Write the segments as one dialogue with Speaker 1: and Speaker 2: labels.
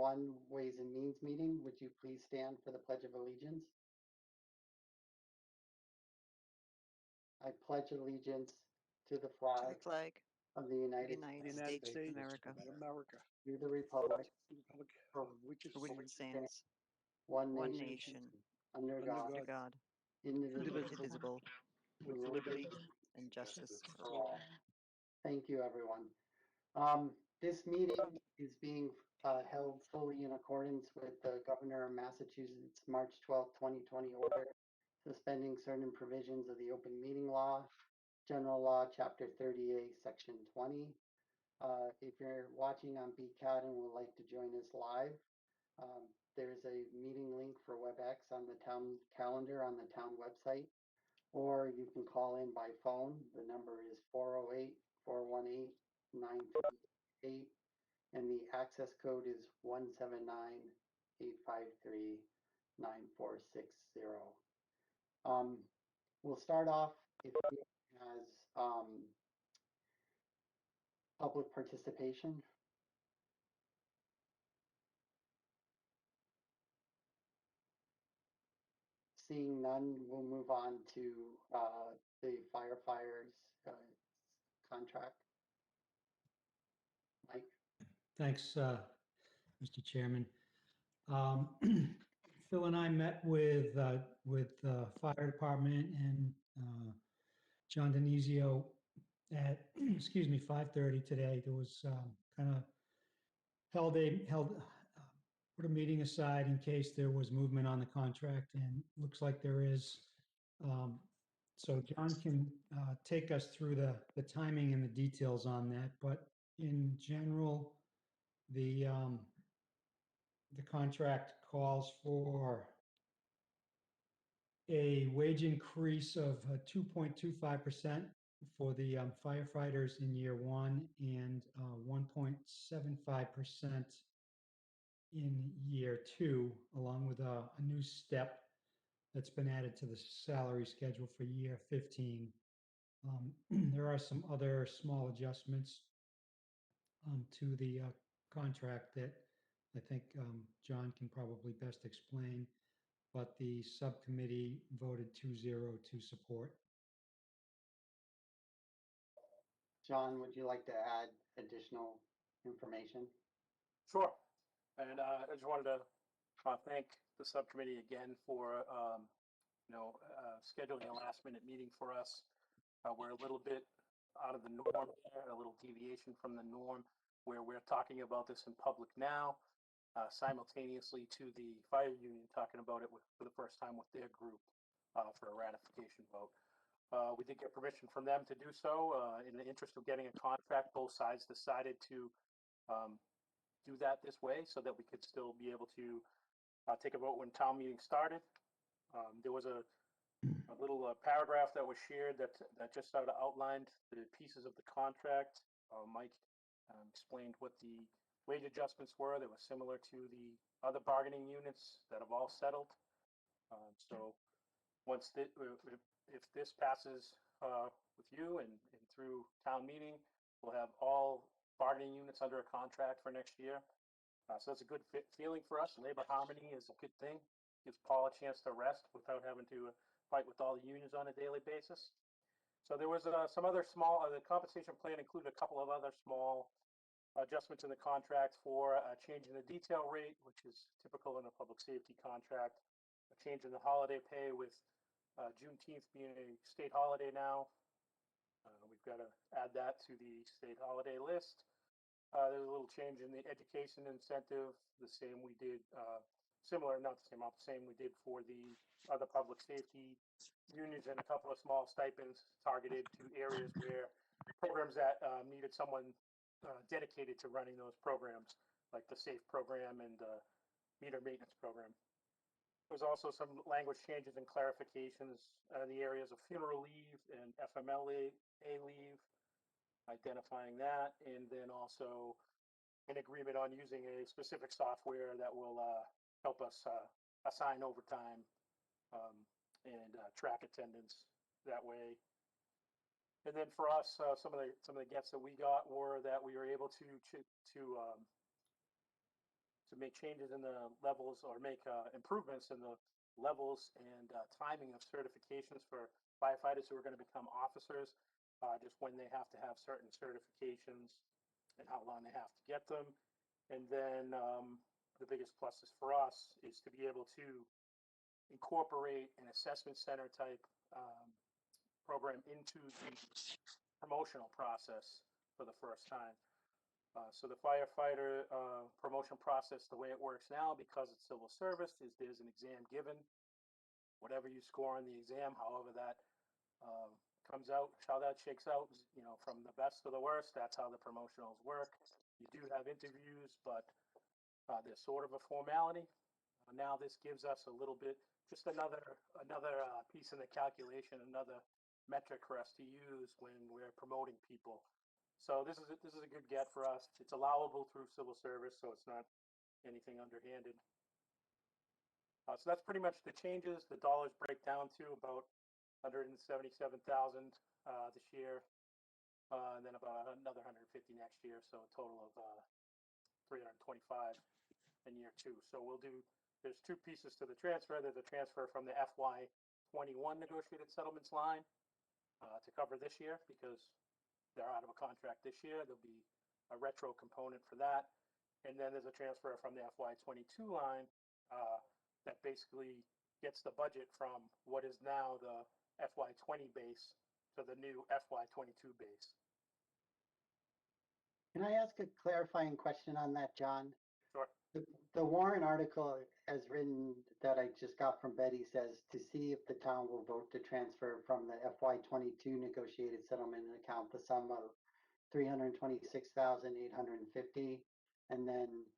Speaker 1: 1 Ways and Means meeting. Would you please stand for the Pledge of Allegiance? I pledge allegiance to the
Speaker 2: To the
Speaker 1: flag
Speaker 2: flag
Speaker 1: of the
Speaker 2: of the
Speaker 1: United
Speaker 2: United
Speaker 1: States,
Speaker 2: States of America,
Speaker 3: America,
Speaker 1: to the republic
Speaker 3: the republic
Speaker 1: for
Speaker 3: of which is
Speaker 2: for which it stands,
Speaker 1: one
Speaker 2: one
Speaker 1: nation,
Speaker 2: nation,
Speaker 1: under
Speaker 3: under
Speaker 1: God,
Speaker 2: under
Speaker 3: God,
Speaker 2: God,
Speaker 1: indivisible,
Speaker 2: indivisible,
Speaker 1: with
Speaker 2: with liberty
Speaker 1: liberty
Speaker 2: and justice
Speaker 1: for all. Thank you, everyone. This meeting is being held fully in accordance with the Governor of Massachusetts March 12, 2020 order suspending certain provisions of the open meeting law, general law, chapter 38, section 20. If you're watching on BCAT and would like to join us live, there's a meeting link for WebEx on the town calendar on the town website, or you can call in by phone. The number is 408-418-9288, and the access code is 179-853-9460. We'll start off if anyone has public participation. Seeing none, we'll move on to the firefighters contract. Mike?
Speaker 4: Thanks, Mr. Chairman. Phil and I met with the fire department and John Denizio at 5:30 today. There was kind of put a meeting aside in case there was movement on the contract, and looks like there is. So John can take us through the timing and the details on that, but in general, the contract calls for a wage increase of 2.25% for the firefighters in year 1 and 1.75% in year 2, along with a new step that's been added to the salary schedule for year 15. There are some other small adjustments to the contract that I think John can probably best explain, but the subcommittee voted 2-0 to support.
Speaker 1: John, would you like to add additional information?
Speaker 5: Sure. And I just wanted to thank the subcommittee again for scheduling a last minute meeting for us. We're a little bit out of the norm here, a little deviation from the norm, where we're talking about this in public now, simultaneously to the fire union talking about it for the first time with their group for a ratification vote. We did get permission from them to do so. In the interest of getting a contract, both sides decided to do that this way so that we could still be able to take a vote when town meeting started. There was a little paragraph that was shared that just sort of outlined the pieces of the contract. Mike explained what the wage adjustments were. They were similar to the other bargaining units that have all settled. So once if this passes with you and through town meeting, we'll have all bargaining units under a contract for next year. So that's a good feeling for us. Labor harmony is a good thing. Gives Paul a chance to rest without having to fight with all the unions on a daily basis. So there was some other small, the compensation plan included a couple of other small adjustments in the contract for a change in the detail rate, which is typical in a public safety contract, a change in the holiday pay with Juneteenth being a state holiday now. We've got to add that to the state holiday list. There's a little change in the education incentive, the same we did, similar, not the same, same we did for the other public safety unions, and a couple of small stipends targeted to areas where programs that needed someone dedicated to running those programs, like the SAFE program and the meter maintenance program. There's also some language changes and clarifications in the areas of funeral leave and FMLA leave, identifying that, and then also an agreement on using a specific software that will help us assign overtime and track attendance that way. And then for us, some of the gets that we got were that we were able to make changes in the levels or make improvements in the levels and timing of certifications for firefighters who are going to become officers, just when they have to have certain certifications and how long they have to get them. And then the biggest pluses for us is to be able to incorporate an assessment center type program into the promotional process for the first time. So the firefighter promotion process, the way it works now, because it's civil service, is there's an exam given. Whatever you score on the exam, however that comes out, how that shakes out, you know, from the best to the worst, that's how the promotionals work. You do have interviews, but they're sort of a formality. Now this gives us a little bit, just another piece in the calculation, another metric for us to use when we're promoting people. So this is a good get for us. It's allowable through civil service, so it's not anything underhanded. So that's pretty much the changes. The dollars break down to about 177,000 this year, and then about another 150 next year. So a total of 325 in year two. So we'll do. There's two pieces to the transfer. There's a transfer from the FY21 negotiated settlements line to cover this year because they're out of a contract this year. There'll be a retro component for that. And then there's a transfer from the FY22 line that basically gets the budget from what is now the FY20 base to the new FY22 base.
Speaker 1: Can I ask a clarifying question on that, John?
Speaker 5: Sure.
Speaker 1: The warrant article as written that I just got from Betty says to see if the town will vote to transfer from the FY22 negotiated settlement account the sum of 326,850, and then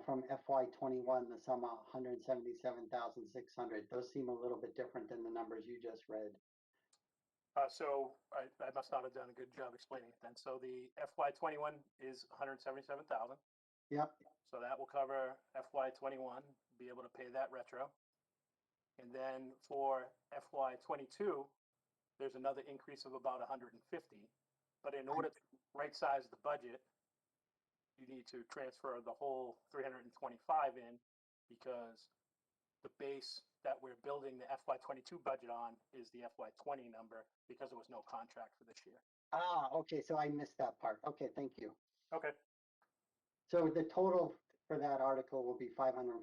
Speaker 1: from FY21 the sum of 177,600. Those seem a little bit different than the numbers you just read.
Speaker 5: So I must not have done a good job explaining it then. So the FY21 is 177,000.
Speaker 1: Yep.
Speaker 5: So that will cover FY21, be able to pay that retro. And then for FY22, there's another increase of about 150. But in order to right size the budget, you need to transfer the whole 325 in because the base that we're building the FY22 budget on is the FY20 number because there was no contract for this year.
Speaker 1: Ah, okay, so I missed that part. Okay, thank you.
Speaker 5: Okay.
Speaker 1: So the total for that article will be $504,450.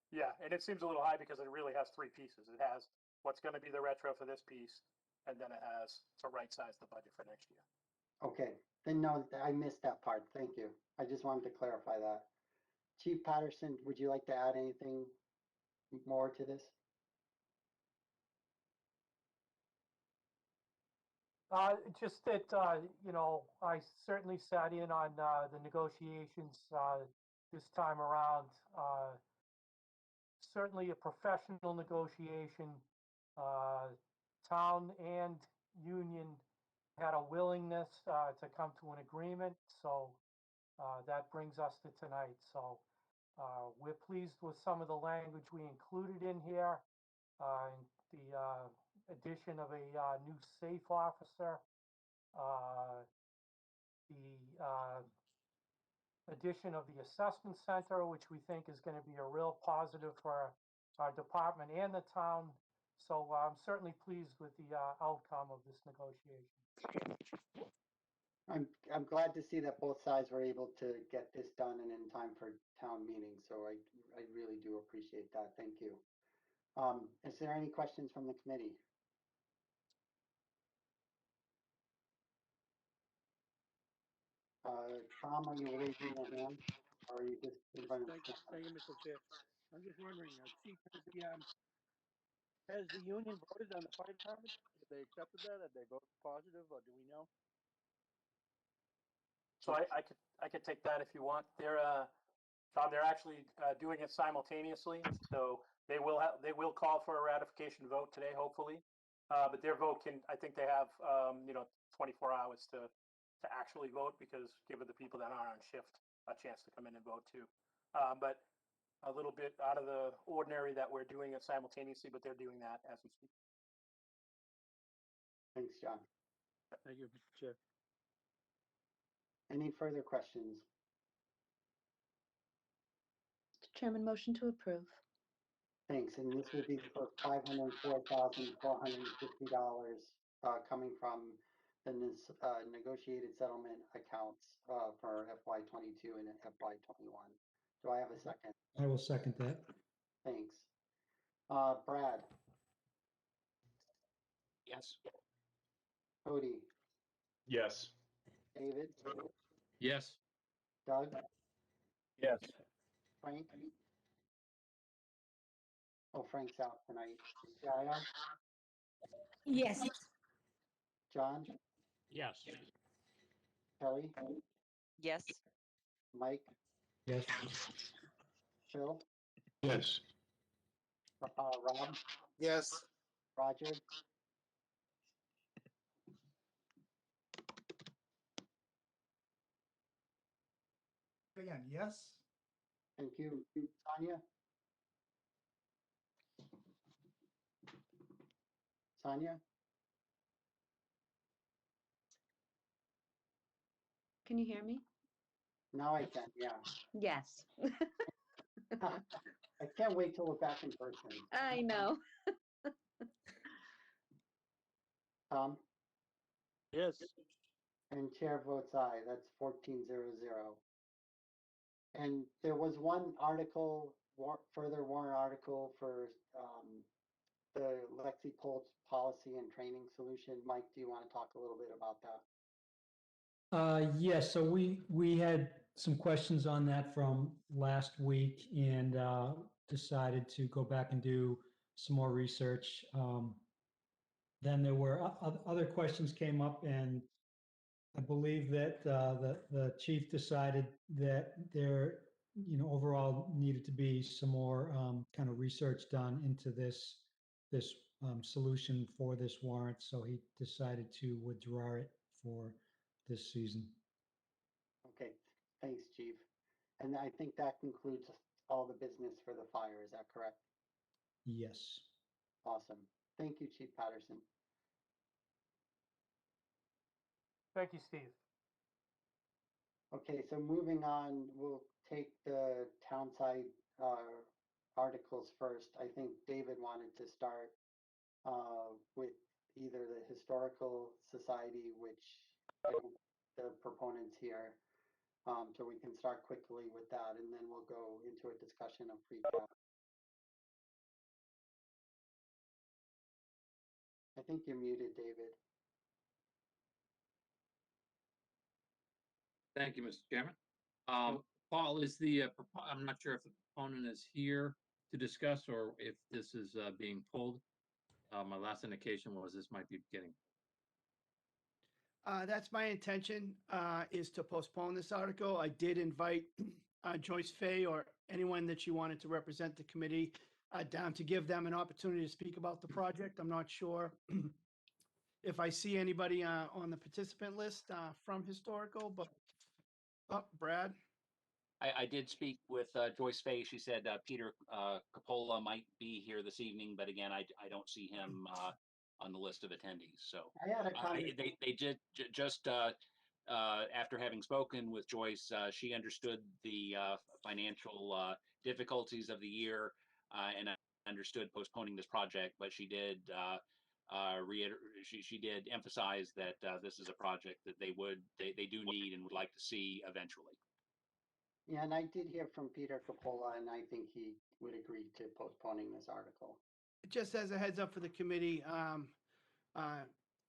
Speaker 5: Yeah, and it seems a little high because it really has three pieces. It has what's going to be the retro for this piece, and then it has to right size the budget for next year.
Speaker 1: Okay, then no, I missed that part. Thank you. I just wanted to clarify that. Chief Patterson, would you like to add anything more to this?
Speaker 3: Just that, you know, I certainly sat in on the negotiations this time around. Certainly a professional negotiation. Town and union had a willingness to come to an agreement, so that brings us to tonight. So we're pleased with some of the language we included in here. The addition of a new safe officer, the addition of the assessment center, which we think is going to be a real positive for our department and the town. So I'm certainly pleased with the outcome of this negotiation.
Speaker 1: I'm glad to see that both sides were able to get this done and in time for town meeting. So I really do appreciate that. Thank you. Is there any questions from the committee? Tom, are you raising your hand or are you just in front of the camera?
Speaker 6: Thank you, Mr. Chair. I'm just wondering, Chief, has the union voted on the fire department? Have they accepted that? Have they voted positive, or do we know?
Speaker 5: So I could take that if you want. Tom, they're actually doing it simultaneously. So they will call for a ratification vote today, hopefully. But their vote I think they have 24 hours to actually vote because give the people that aren't on shift a chance to come in and vote too. But a little bit out of the ordinary that we're doing it simultaneously, but they're doing that as we speak.
Speaker 1: Thanks, John.
Speaker 6: Thank you, Mr. Chair.
Speaker 1: Any further questions?
Speaker 7: Chairman, motion to approve.
Speaker 1: Thanks, and this will be for $504,450 coming from the negotiated settlement accounts for FY '22 and FY '21. Do I have a second?
Speaker 4: I will second that.
Speaker 1: Thanks. Brad,
Speaker 8: Yes.
Speaker 1: Cody,
Speaker 9: Yes.
Speaker 1: David,
Speaker 9: Yes.
Speaker 1: Doug,
Speaker 6: Yes.
Speaker 1: Frank? Oh, Frank's out tonight. Yaya,
Speaker 7: Yes.
Speaker 1: John,
Speaker 8: Yes.
Speaker 1: Kelly,
Speaker 2: Yes.
Speaker 1: Mike,
Speaker 4: Yes.
Speaker 1: Phil,
Speaker 9: Yes.
Speaker 1: Rob,
Speaker 9: Yes.
Speaker 1: Roger,
Speaker 10: Again, yes?
Speaker 1: thank you. Sonia? Sonia?
Speaker 7: Can you hear me?
Speaker 1: Now I can, yeah.
Speaker 7: Yes.
Speaker 1: I can't wait till we're back in person.
Speaker 7: I know.
Speaker 1: Tom?
Speaker 6: Yes.
Speaker 1: And chair votes aye. That's 1400. And there was one article, further warrant article for the Lexi Pulse policy and training solution. Mike, do you want to talk a little bit about that?
Speaker 4: Yes, so we had some questions on that from last week and decided to go back and do some more research. Then there were other questions came up, and I believe that the chief decided that there, overall needed to be some more kind of research done into this solution for this warrant. So he decided to withdraw it for this season.
Speaker 1: Okay, thanks, Chief. And I think that concludes all the business for the fire. Is that correct?
Speaker 4: Yes.
Speaker 1: Awesome. Thank you, Chief Patterson.
Speaker 3: Thank you, Steve.
Speaker 1: Okay, so moving on, we'll take the town side articles first. I think David wanted to start with either the Historical Society, which I don't, the proponents here, so we can start quickly with that, and then we'll go into a discussion of free cash. I think you're muted, David.
Speaker 8: Thank you, Mr. Chairman. Paul, I'm not sure if the proponent is here to discuss or if this is being pulled. My last indication was this might be beginning.
Speaker 10: That's my intention, is to postpone this article. I did invite Joyce Fay or anyone that she wanted to represent the committee down to give them an opportunity to speak about the project. I'm not sure if I see anybody on the participant list from Historical, but, Brad?
Speaker 11: I did speak with Joyce Fay. She said Peter Capola might be here this evening, but again, I don't see him on the list of attendees. So
Speaker 1: I had a conversation.
Speaker 11: they did just after having spoken with Joyce, she understood the financial difficulties of the year and understood postponing this project, but she did she did emphasize that this is a project that they do need and would like to see eventually.
Speaker 1: Yeah, and I did hear from Peter Capola, and I think he would agree to postponing this article.
Speaker 10: Just as a heads up for the committee,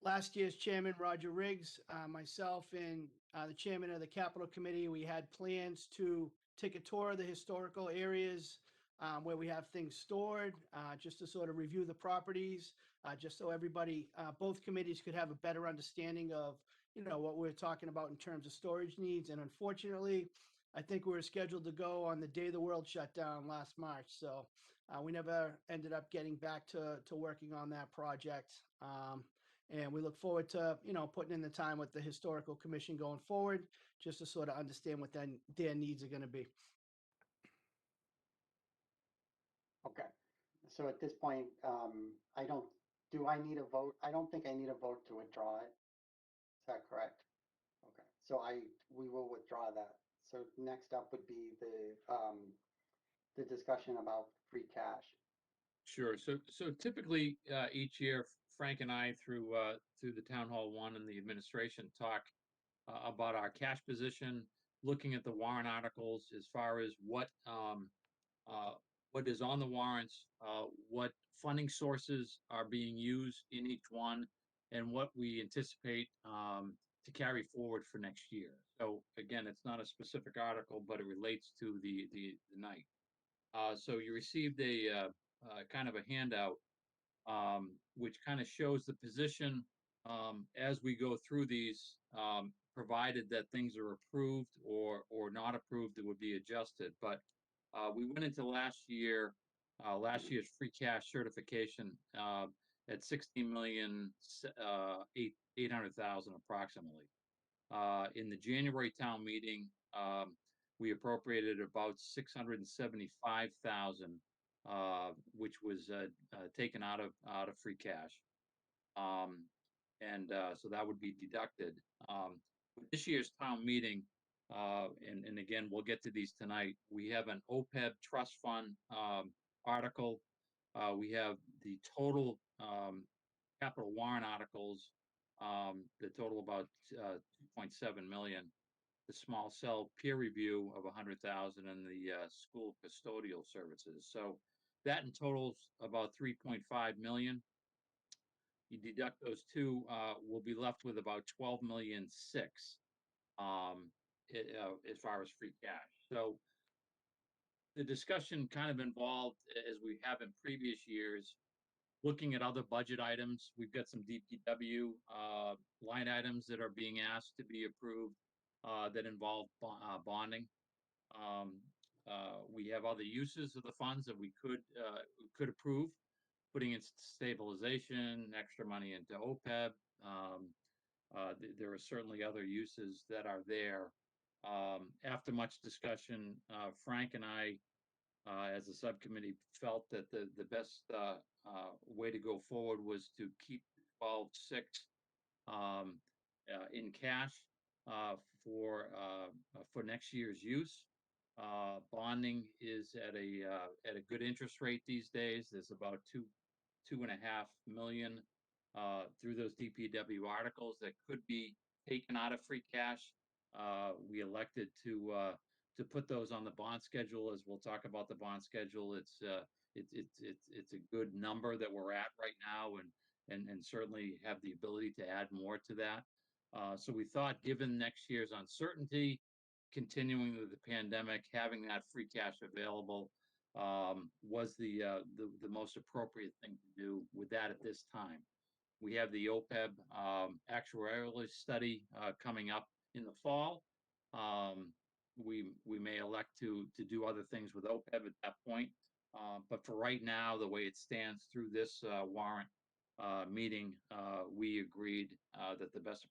Speaker 10: last year's chairman, Roger Riggs, myself, and the chairman of the Capital Committee, we had plans to take a tour of the historical areas where we have things stored, just to sort of review the properties, just so everybody, both committees could have a better understanding of, what we're talking about in terms of storage needs. And unfortunately, I think we were scheduled to go on the day the world shut down last March. So we never ended up getting back to working on that project. And we look forward to, putting in the time with the Historical Commission going forward, just to sort of understand what then their needs are going to be.
Speaker 1: Okay, so at this point, do I need a vote? I don't think I need a vote to withdraw it. Is that correct? Okay, so we will withdraw that. So next up would be the the discussion about free cash.
Speaker 8: Sure. So typically, each year, Frank and I, through the Town Hall 1 and the administration, talk about our cash position, looking at the warrant articles as far as what is on the warrants, what funding sources are being used in each one, and what we anticipate to carry forward for next year. So again, it's not a specific article, but it relates to the night. So you received a kind of a handout, which kind of shows the position as we go through these, provided that things are approved or not approved, it would be adjusted. But we went into last year's free cash certification at 16,800,000 approximately. In the January town meeting, we appropriated about 675,000, which was taken out of free cash. So that would be deducted. With this year's town meeting, and again, we'll get to these tonight, we have an OPEB trust fund article. We have the total capital warrant articles that total about 2.7 million. The small cell peer review of 100,000 and the school custodial services. So that in totals about 3.5 million. You deduct those two, we'll be left with about 12,600,000 as far as free cash. So the discussion kind of involved, as we have in previous years, looking at other budget items. We've got some DPW line items that are being asked to be approved that involve bonding. We have other uses of the funds that we could approve, putting in stabilization, extra money into OPEB. There are certainly other uses that are there. After much discussion, Frank and I, as a subcommittee, felt that the best way to go forward was to keep 12.6 in cash for next year's use. Bonding is at a good interest rate these days. There's about 2.5 million through those DPW articles that could be taken out of free cash. We elected to put those on the bond schedule. As we'll talk about the bond schedule, it's a good number that we're at right now, and certainly have the ability to add more to that. So we thought, given next year's uncertainty, continuing with the pandemic, having that free cash available was the most appropriate thing to do with that at this time. We have the OPEB actuarial study coming up in the fall. We may elect to do other things with OPEB at that point. But for right now, the way it stands through this warrant meeting, we agreed that the best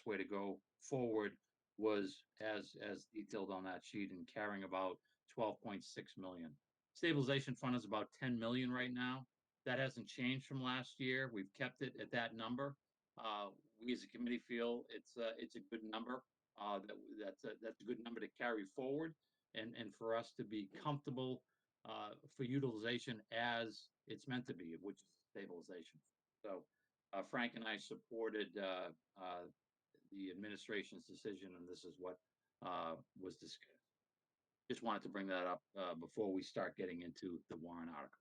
Speaker 8: way to go forward was as detailed on that sheet and carrying about 12.6 million. Stabilization fund is about 10 million right now. That hasn't changed from last year. We've kept it at that number. We as a committee feel it's a good number. That's a good number to carry forward, and for us to be comfortable for utilization as it's meant to be, which is stabilization. So Frank and I supported the administration's decision, and this is what was discussed. Just wanted to bring that up before we start getting into the warrant article.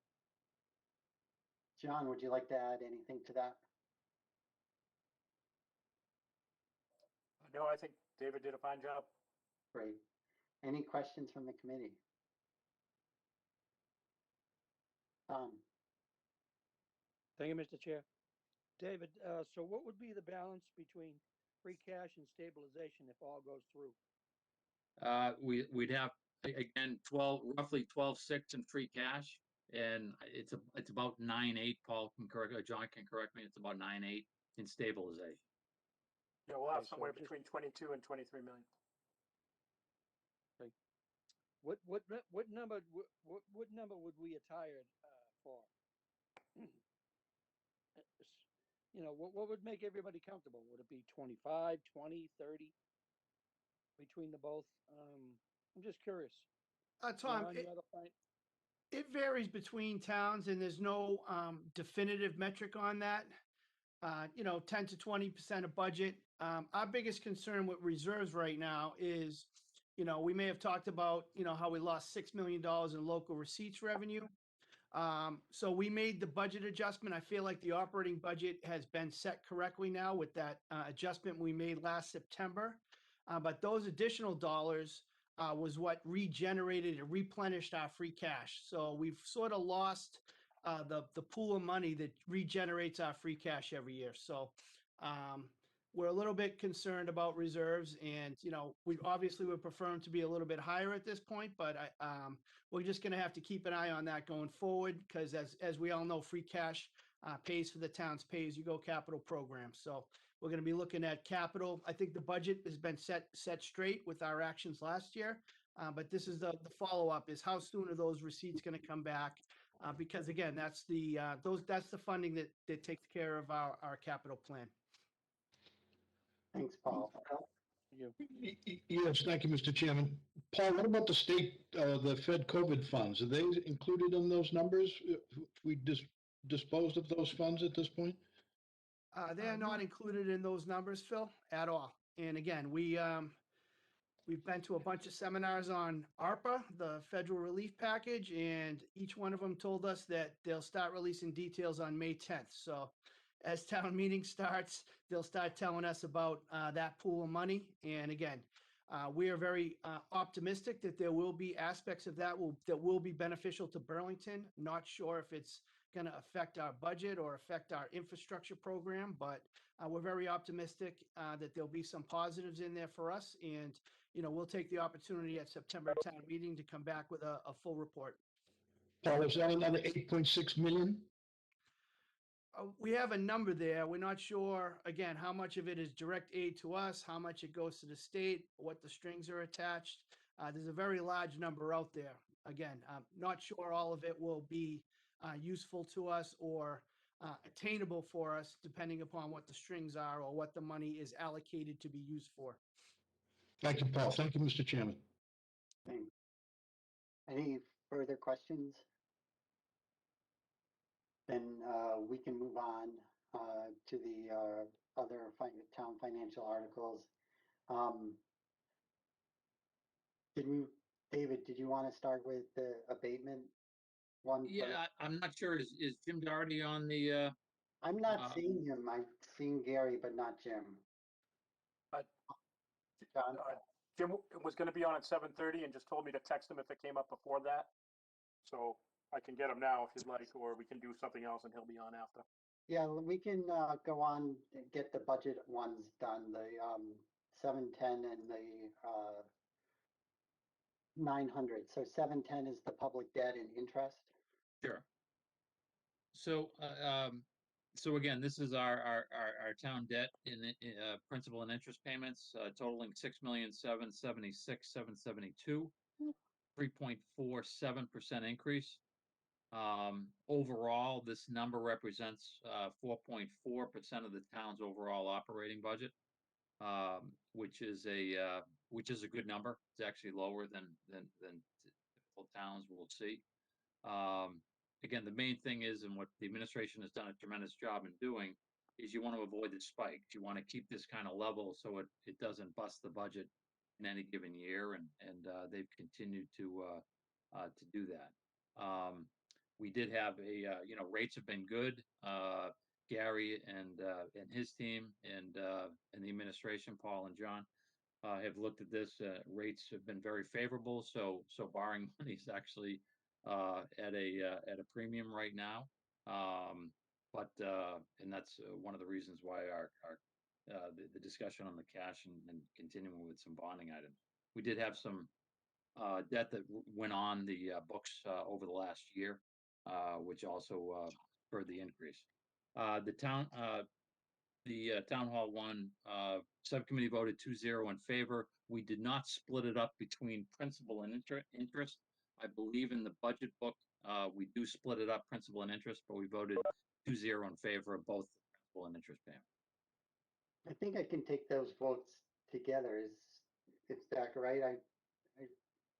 Speaker 1: John, would you like to add anything to that?
Speaker 5: No, I think David did a fine job.
Speaker 1: Great. Any questions from the committee?
Speaker 6: Thank you, Mr. Chair. David, so what would be the balance between free cash and stabilization if all goes through?
Speaker 8: We'd have, again, roughly 12.6 in free cash, and it's about 9.8. Paul can correct, John can correct me. It's about 9.8 in stabilization.
Speaker 5: Yeah, we'll have
Speaker 6: Okay, so
Speaker 5: somewhere
Speaker 6: just-
Speaker 5: between 22 and 23 million.
Speaker 6: Okay. What number would we attire for? You know, what would make everybody comfortable? Would it be 25, 20, 30 between the both? I'm just curious.
Speaker 10: Tom,
Speaker 6: John, you have a point?
Speaker 10: it varies between towns and there's no definitive metric on that. 10 to 20% of budget. Our biggest concern with reserves right now is, we may have talked about, how we lost $6 million in local receipts revenue. So we made the budget adjustment. I feel like the operating budget has been set correctly now with that adjustment we made last September. But those additional dollars was what regenerated and replenished our free cash. So we've sort of lost the pool of money that regenerates our free cash every year. So we're a little bit concerned about reserves, and we obviously would prefer them to be a little bit higher at this point, but we're just going to have to keep an eye on that going forward, because as we all know, free cash pays for the town's pay-as-you-go capital program. So we're going to be looking at capital. I think the budget has been set straight with our actions last year, but this is the follow-up: is how soon are those receipts going to come back? Because again, that's the funding that takes care of our capital plan.
Speaker 1: Thanks, Paul. Phil?
Speaker 9: Yes, thank you, Mr. Chairman. Paul, what about the state, the Fed COVID funds? Are they included in those numbers? We disposed of those funds at this point?
Speaker 10: They are not included in those numbers, Phil, at all. And again, we've been to a bunch of seminars on ARPA, the federal relief package, and each one of them told us that they'll start releasing details on May 10th. So as town meeting starts, they'll start telling us about that pool of money. And again, we are very optimistic that there will be aspects of that will be beneficial to Burlington. Not sure if it's going to affect our budget or affect our infrastructure program, but we're very optimistic that there'll be some positives in there for us. And, we'll take the opportunity at September town meeting to come back with a full report.
Speaker 9: Paul, is that another 8.6 million?
Speaker 10: We have a number there. We're not sure, again, how much of it is direct aid to us, how much it goes to the state, what the strings are attached. There's a very large number out there. Again, I'm not sure all of it will be useful to us or attainable for us, depending upon what the strings are or what the money is allocated to be used for.
Speaker 9: Thank you, Paul. Thank you, Mr. Chairman.
Speaker 1: Thanks. Any further questions? Then we can move on to the other town financial articles. David, did you want to start with the abatement one?
Speaker 8: Yeah, I'm not sure. Is Jim Doherty on the?
Speaker 1: I'm not seeing him. I've seen Gary, but not Jim. John?
Speaker 5: Jim was going to be on at 7:30 and just told me to text him if it came up before that. So I can get him now if you'd like, or we can do something else and he'll be on after.
Speaker 1: Yeah, we can go on and get the budget ones done, the 710 and the 900. So 710 is the public debt and interest.
Speaker 8: Sure. So, so again, this is our town debt in principal and interest payments totaling $6,776,772, 3.47% increase. Overall, this number represents 4.4% of the town's overall operating budget, which is a good number. It's actually lower than typical towns will see. Again, the main thing is, and what the administration has done a tremendous job in doing, is you want to avoid the spikes. You want to keep this kind of level so it doesn't bust the budget in any given year, and they've continued to do that. We did have rates have been good. Gary and his team and the administration, Paul and John, have looked at this. Rates have been very favorable. So borrowing money is actually at a premium right now. And that's one of the reasons why the discussion on the cash and continuing with some bonding items. We did have some debt that went on the books over the last year, which also spurred the increase. The town hall one subcommittee voted 2-0 in favor. We did not split it up between principal and interest. I believe in the budget book, we do split it up principal and interest, but we voted 2-0 in favor of both the principal and interest payment.
Speaker 1: I think I can take those votes together. Is that right?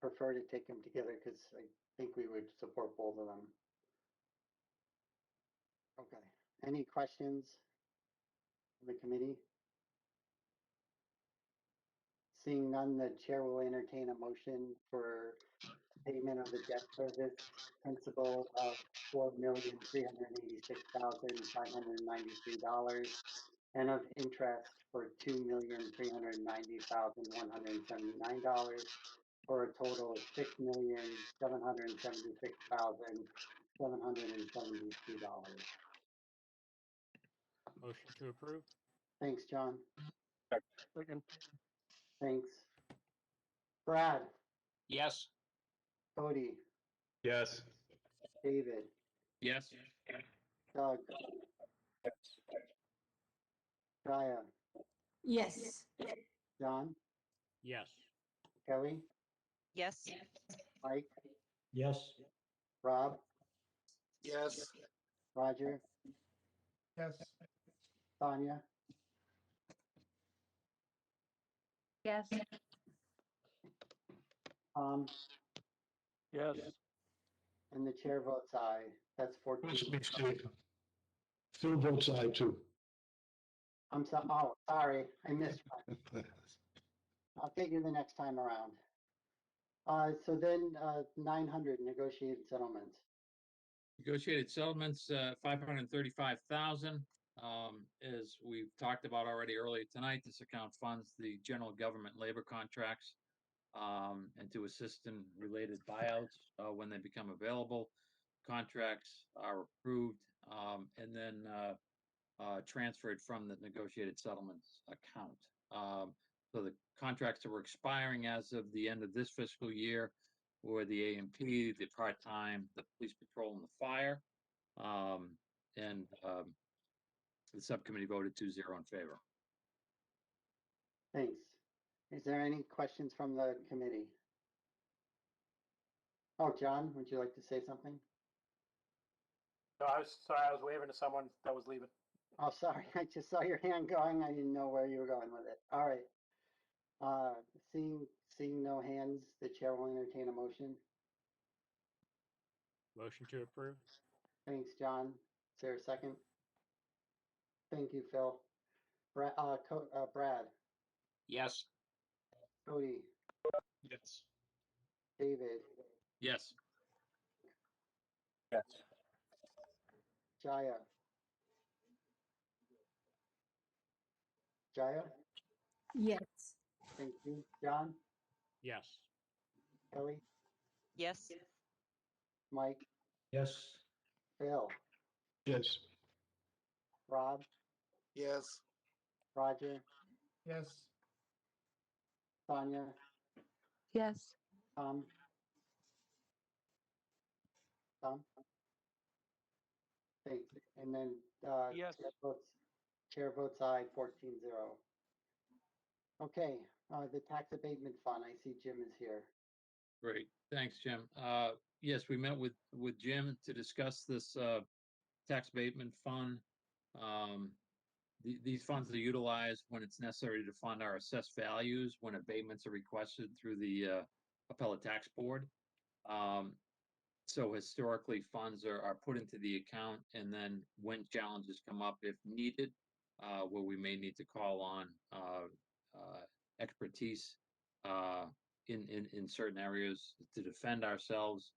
Speaker 1: prefer to take them together because I think we would support both of them. Okay, any questions from the committee? Seeing none, the chair will entertain a motion for payment of the debt service principal of $4,386,593 and of interest for $2,390,179 for a total of $6,776,772.
Speaker 6: Motion to approve.
Speaker 1: Thanks, John.
Speaker 6: Second.
Speaker 1: Thanks. Brad,
Speaker 11: Yes.
Speaker 1: Cody,
Speaker 9: Yes.
Speaker 1: David,
Speaker 8: Yes.
Speaker 1: Doug, Jaya,
Speaker 7: Yes.
Speaker 1: John,
Speaker 6: Yes.
Speaker 1: Kelly,
Speaker 2: Yes.
Speaker 1: Mike,
Speaker 4: Yes.
Speaker 1: Rob,
Speaker 9: Yes.
Speaker 1: Roger,
Speaker 9: Yes.
Speaker 1: Tanya,
Speaker 7: Yes.
Speaker 1: Tom,
Speaker 6: Yes.
Speaker 1: and the chair votes aye. That's 14.
Speaker 9: Steve. Phil votes aye too.
Speaker 1: I'm so, oh, sorry, I missed one. I'll get you the next time around. So then, 900 negotiated settlements.
Speaker 8: Negotiated settlements, 535,000. As we've talked about already earlier tonight, this account funds the general government labor contracts and to assist in related buyouts when they become available. Contracts are approved and then transferred from the negotiated settlements account. So the contracts that were expiring as of the end of this fiscal year were the A&P, the part-time, the police patrol, and the fire. The subcommittee voted 2-0 in favor.
Speaker 1: Thanks. Is there any questions from the committee? Oh, John, would you like to say something?
Speaker 5: No, I was sorry, I was waving to someone that was leaving.
Speaker 1: Oh, sorry, I just saw your hand going. I didn't know where you were going with it. All right. Seeing no hands, the chair will entertain a motion.
Speaker 6: Motion to approve.
Speaker 1: Thanks, John. Is there a second? Thank you, Phil. Brad,
Speaker 11: Yes.
Speaker 1: Cody,
Speaker 9: Yes.
Speaker 1: David,
Speaker 8: Yes.
Speaker 6: Yes.
Speaker 1: Jaya. Jaya,
Speaker 7: Yes.
Speaker 1: thank you. John,
Speaker 6: Yes.
Speaker 1: Kelly,
Speaker 2: Yes.
Speaker 1: Mike,
Speaker 4: Yes.
Speaker 1: Phil,
Speaker 9: Yes.
Speaker 1: Rob,
Speaker 9: Yes.
Speaker 1: Roger,
Speaker 9: Yes.
Speaker 1: Tanya,
Speaker 7: Yes.
Speaker 1: Tom. Thanks. And then
Speaker 6: Yes.
Speaker 1: chair votes aye, 14-0. Okay, the tax abatement fund. I see Jim is here.
Speaker 8: Great. Thanks, Jim. Yes, we met with Jim to discuss this tax abatement fund. These funds are utilized when it's necessary to fund our assessed values when abatements are requested through the appellate tax board. So historically, funds are put into the account, and then when challenges come up, if needed, where we may need to call on expertise in certain areas to defend ourselves,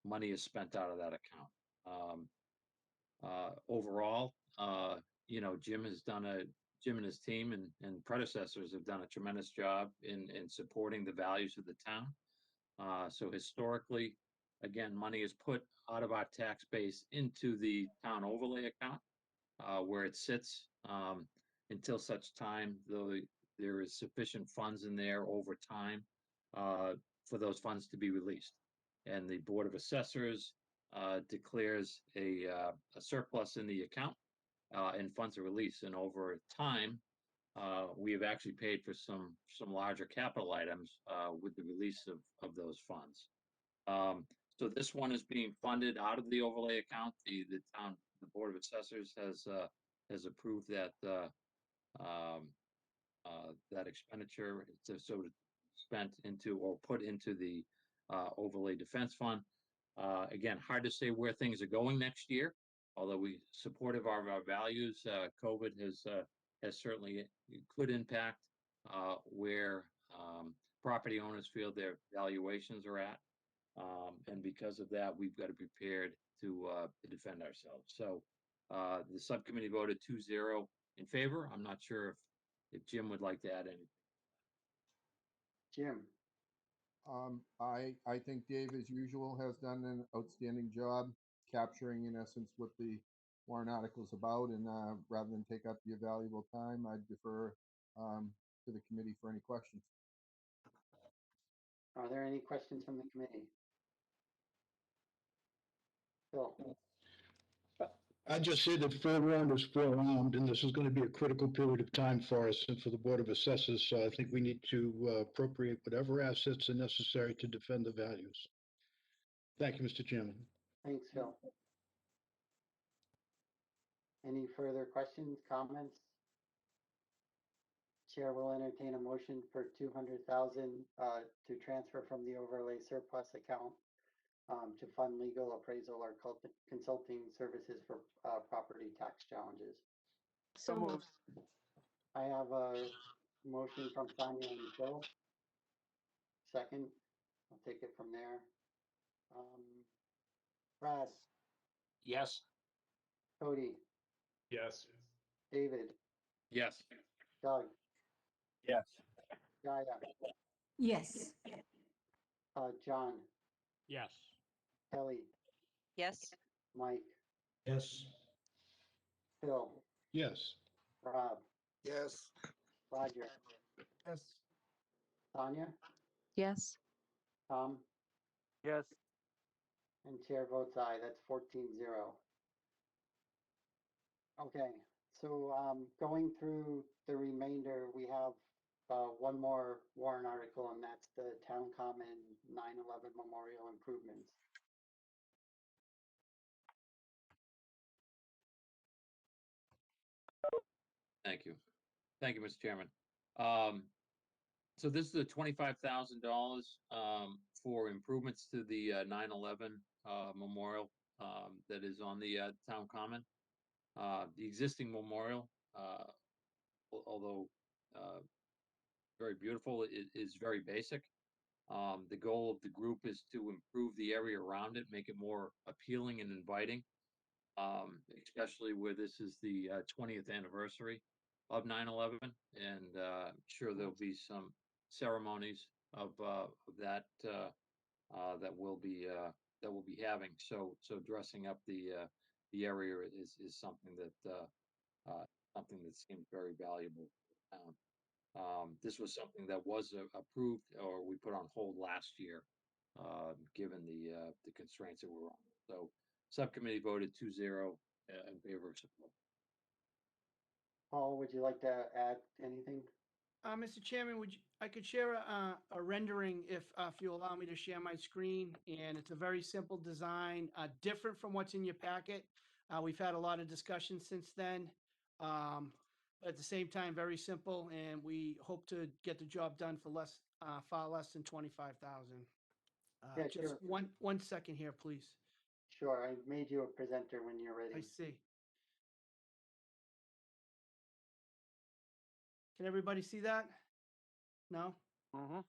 Speaker 8: money is spent out of that account. Overall, Jim and his team and predecessors have done a tremendous job in supporting the values of the town. So historically, again, money is put out of our tax base into the town overlay account, where it sits until such time though there is sufficient funds in there over time for those funds to be released. And the Board of Assessors declares a surplus in the account and funds are released. And over time, we have actually paid for some larger capital items with the release of those funds. So this one is being funded out of the overlay account. The Board of Assessors has approved that that expenditure. So spent into or put into the overlay defense fund. Again, hard to say where things are going next year, although we supportive of our values. COVID has certainly could impact where property owners feel their valuations are at. And because of that, we've got to be prepared to defend ourselves. So the subcommittee voted 2-0 in favor. I'm not sure if Jim would like to add anything.
Speaker 1: Jim,
Speaker 12: I think Dave, as usual, has done an outstanding job capturing, in essence, what the warrant article is about. And rather than take up your valuable time, I'd defer to the committee for any questions.
Speaker 1: are there any questions from the committee? Phil,
Speaker 9: I just say that forewarned is forearmed, and this is going to be a critical period of time for us and for the Board of Assessors. So I think we need to appropriate whatever assets are necessary to defend the values. Thank you, Mr. Chairman.
Speaker 1: thanks, Phil. Any further questions, comments? Chair will entertain a motion for 200,000 to transfer from the overlay surplus account to fund legal appraisal or consulting services for property tax challenges.
Speaker 7: So moved.
Speaker 1: I have a motion from Sonia and Phil. Second, I'll take it from there. Brad,
Speaker 11: Yes.
Speaker 1: Cody,
Speaker 6: Yes.
Speaker 1: David,
Speaker 8: Yes.
Speaker 1: Doug,
Speaker 6: Yes.
Speaker 1: Gaia,
Speaker 7: Yes.
Speaker 1: John,
Speaker 6: Yes.
Speaker 1: Kelly,
Speaker 2: yes,
Speaker 1: Mike,
Speaker 4: Yes.
Speaker 1: Phil,
Speaker 9: Yes.
Speaker 1: Rob,
Speaker 6: Yes.
Speaker 1: Roger,
Speaker 6: Yes.
Speaker 1: Sonia,
Speaker 7: Yes.
Speaker 1: Tom,
Speaker 6: Yes.
Speaker 1: and chair votes aye. That's 14-0. Okay, so going through the remainder, we have one more warrant article, and that's the Town Common 9/11 Memorial Improvements.
Speaker 8: Thank you. Thank you, Mr. Chairman. So this is the $25,000 for improvements to the 9/11 memorial that is on the town common. The existing memorial, although very beautiful, it is very basic. The goal of the group is to improve the area around it, make it more appealing and inviting, especially where this is the 20th anniversary of 9/11, and sure there'll be some ceremonies of that that we'll be having. So dressing up the area is something that seemed very valuable to the town. This was something that was approved or we put on hold last year, given the constraints that were on. So subcommittee voted 2-0 in favor of support.
Speaker 1: Paul, would you like to add anything?
Speaker 10: Mr. Chairman, I could share a rendering if you allow me to share my screen, and it's a very simple design, different from what's in your packet. We've had a lot of discussion since then, but at the same time, very simple, and we hope to get the job done for far less than 25,000.
Speaker 1: Yeah,
Speaker 10: Just
Speaker 1: sure.
Speaker 10: one second here, please.
Speaker 1: Sure, I made you a presenter when you're
Speaker 10: I
Speaker 1: ready.
Speaker 10: see. Can everybody see that? No?
Speaker 6: Mm-hmm.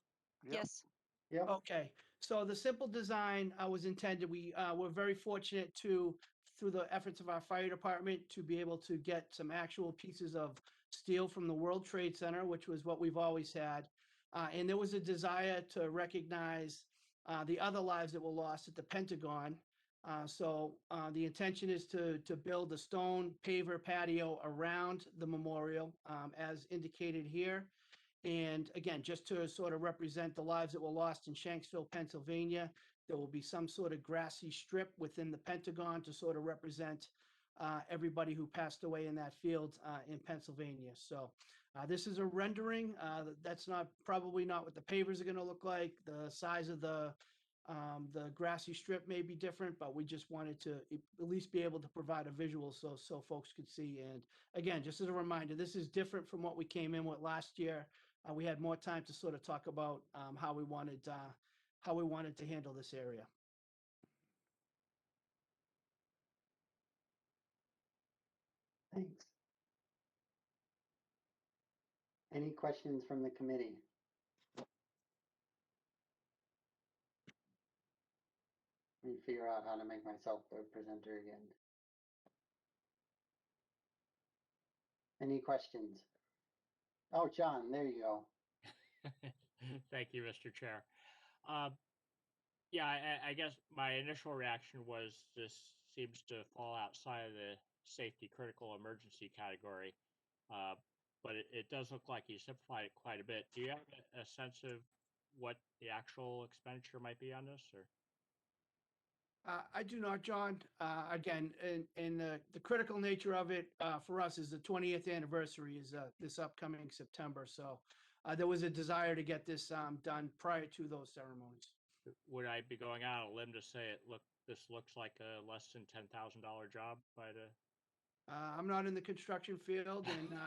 Speaker 2: yes,
Speaker 1: Yep,
Speaker 10: Okay, so the simple design was intended, we were very fortunate to, through the efforts of our fire department, to be able to get some actual pieces of steel from the World Trade Center, which was what we've always had. And there was a desire to recognize the other lives that were lost at the Pentagon. So the intention is to build a stone paver patio around the memorial, as indicated here. And again, just to sort of represent the lives that were lost in Shanksville, Pennsylvania, there will be some sort of grassy strip within the Pentagon to sort of represent everybody who passed away in that field in Pennsylvania. So this is a rendering. That's probably not what the pavers are going to look like. The size of the grassy strip may be different, but we just wanted to at least be able to provide a visual so folks could see. And again, just as a reminder, this is different from what we came in with last year. we had more time to sort of talk about how we wanted to handle this area.
Speaker 1: Thanks. Any questions from the committee? Let me figure out how to make myself the presenter again. Any questions? Oh, John, there you go.
Speaker 13: Thank you, Mr. Chair. Yeah, I guess my initial reaction was this seems to fall outside of the safety critical emergency category. But it does look like you simplified it quite a bit. Do you have a sense of what the actual expenditure might be on this, or?
Speaker 10: I do not, John. Again, and the critical nature of it for us is the 20th anniversary is this upcoming September. So there was a desire to get this done prior to those ceremonies.
Speaker 13: Would I be going out on a limb to say this looks like a less than $10,000 job by the?
Speaker 10: I'm not in the construction field and,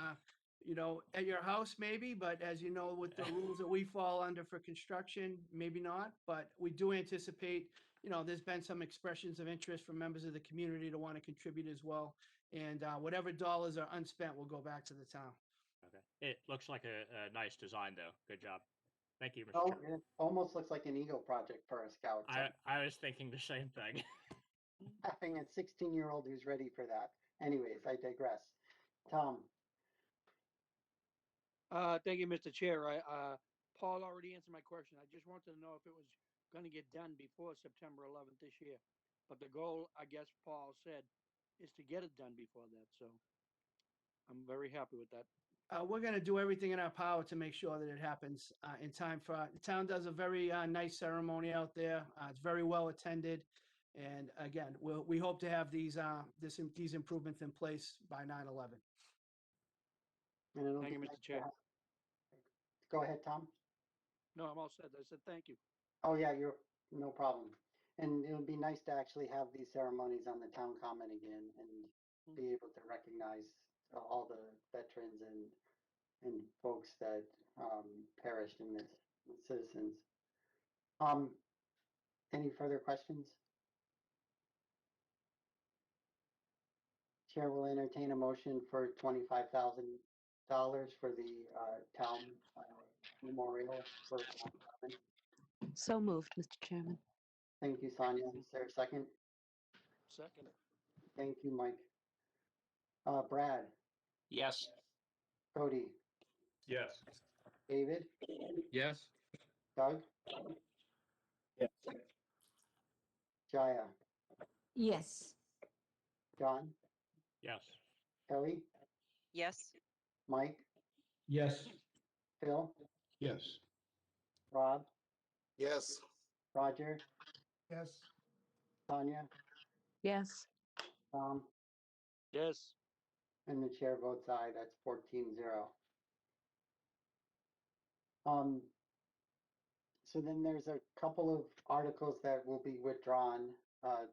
Speaker 10: at your house maybe, but as you know, with the rules that we fall under for construction, maybe not. But we do anticipate, there's been some expressions of interest from members of the community to want to contribute as well. And whatever dollars are unspent will go back to the town.
Speaker 13: Okay. It looks like a nice design, though. Good job. Thank you, Mr.
Speaker 1: Oh,
Speaker 13: Chairman.
Speaker 1: it almost looks like an Eagle project for a scout.
Speaker 13: I was thinking the same thing.
Speaker 1: Having a 16-year-old who's ready for that. Anyways, I digress. Tom.
Speaker 6: Thank you, Mr. Chair. Paul already answered my question. I just wanted to know if it was going to get done before September 11th this year. But the goal, I guess Paul said, is to get it done before that. So I'm very happy with that.
Speaker 10: We're going to do everything in our power to make sure that it happens in time for the town does a very nice ceremony out there. It's very well attended. And again, we hope to have these improvements in place by 9/11.
Speaker 1: And it'll
Speaker 6: Thank
Speaker 1: be
Speaker 6: you,
Speaker 1: nice
Speaker 6: Mr.
Speaker 1: to
Speaker 6: Chair.
Speaker 1: Go ahead, Tom.
Speaker 6: No, I'm all set. I said thank you.
Speaker 1: Oh, yeah, no problem. And it'll be nice to actually have these ceremonies on the town common again and be able to recognize all the veterans and folks that perished in this, citizens. Any further questions? Chair will entertain a motion for $25,000 for the town memorial for 9/11.
Speaker 7: So moved, Mr. Chairman.
Speaker 1: Thank you, Sonia. Is there a second?
Speaker 6: Second.
Speaker 1: Thank you, Mike. Brad,
Speaker 11: Yes.
Speaker 1: Cody,
Speaker 5: Yes.
Speaker 1: David,
Speaker 8: Yes.
Speaker 1: Doug,
Speaker 6: Yes.
Speaker 1: Jaya,
Speaker 7: Yes.
Speaker 1: John,
Speaker 13: Yes.
Speaker 1: Kelly,
Speaker 2: Yes.
Speaker 1: Mike,
Speaker 4: Yes.
Speaker 1: Phil,
Speaker 9: Yes.
Speaker 1: Rob,
Speaker 12: Yes.
Speaker 1: Roger,
Speaker 4: Yes.
Speaker 1: Tanya,
Speaker 7: Yes.
Speaker 1: Tom,
Speaker 6: Yes.
Speaker 1: and the chair votes aye. That's 14-0. So then there's a couple of articles that will be withdrawn.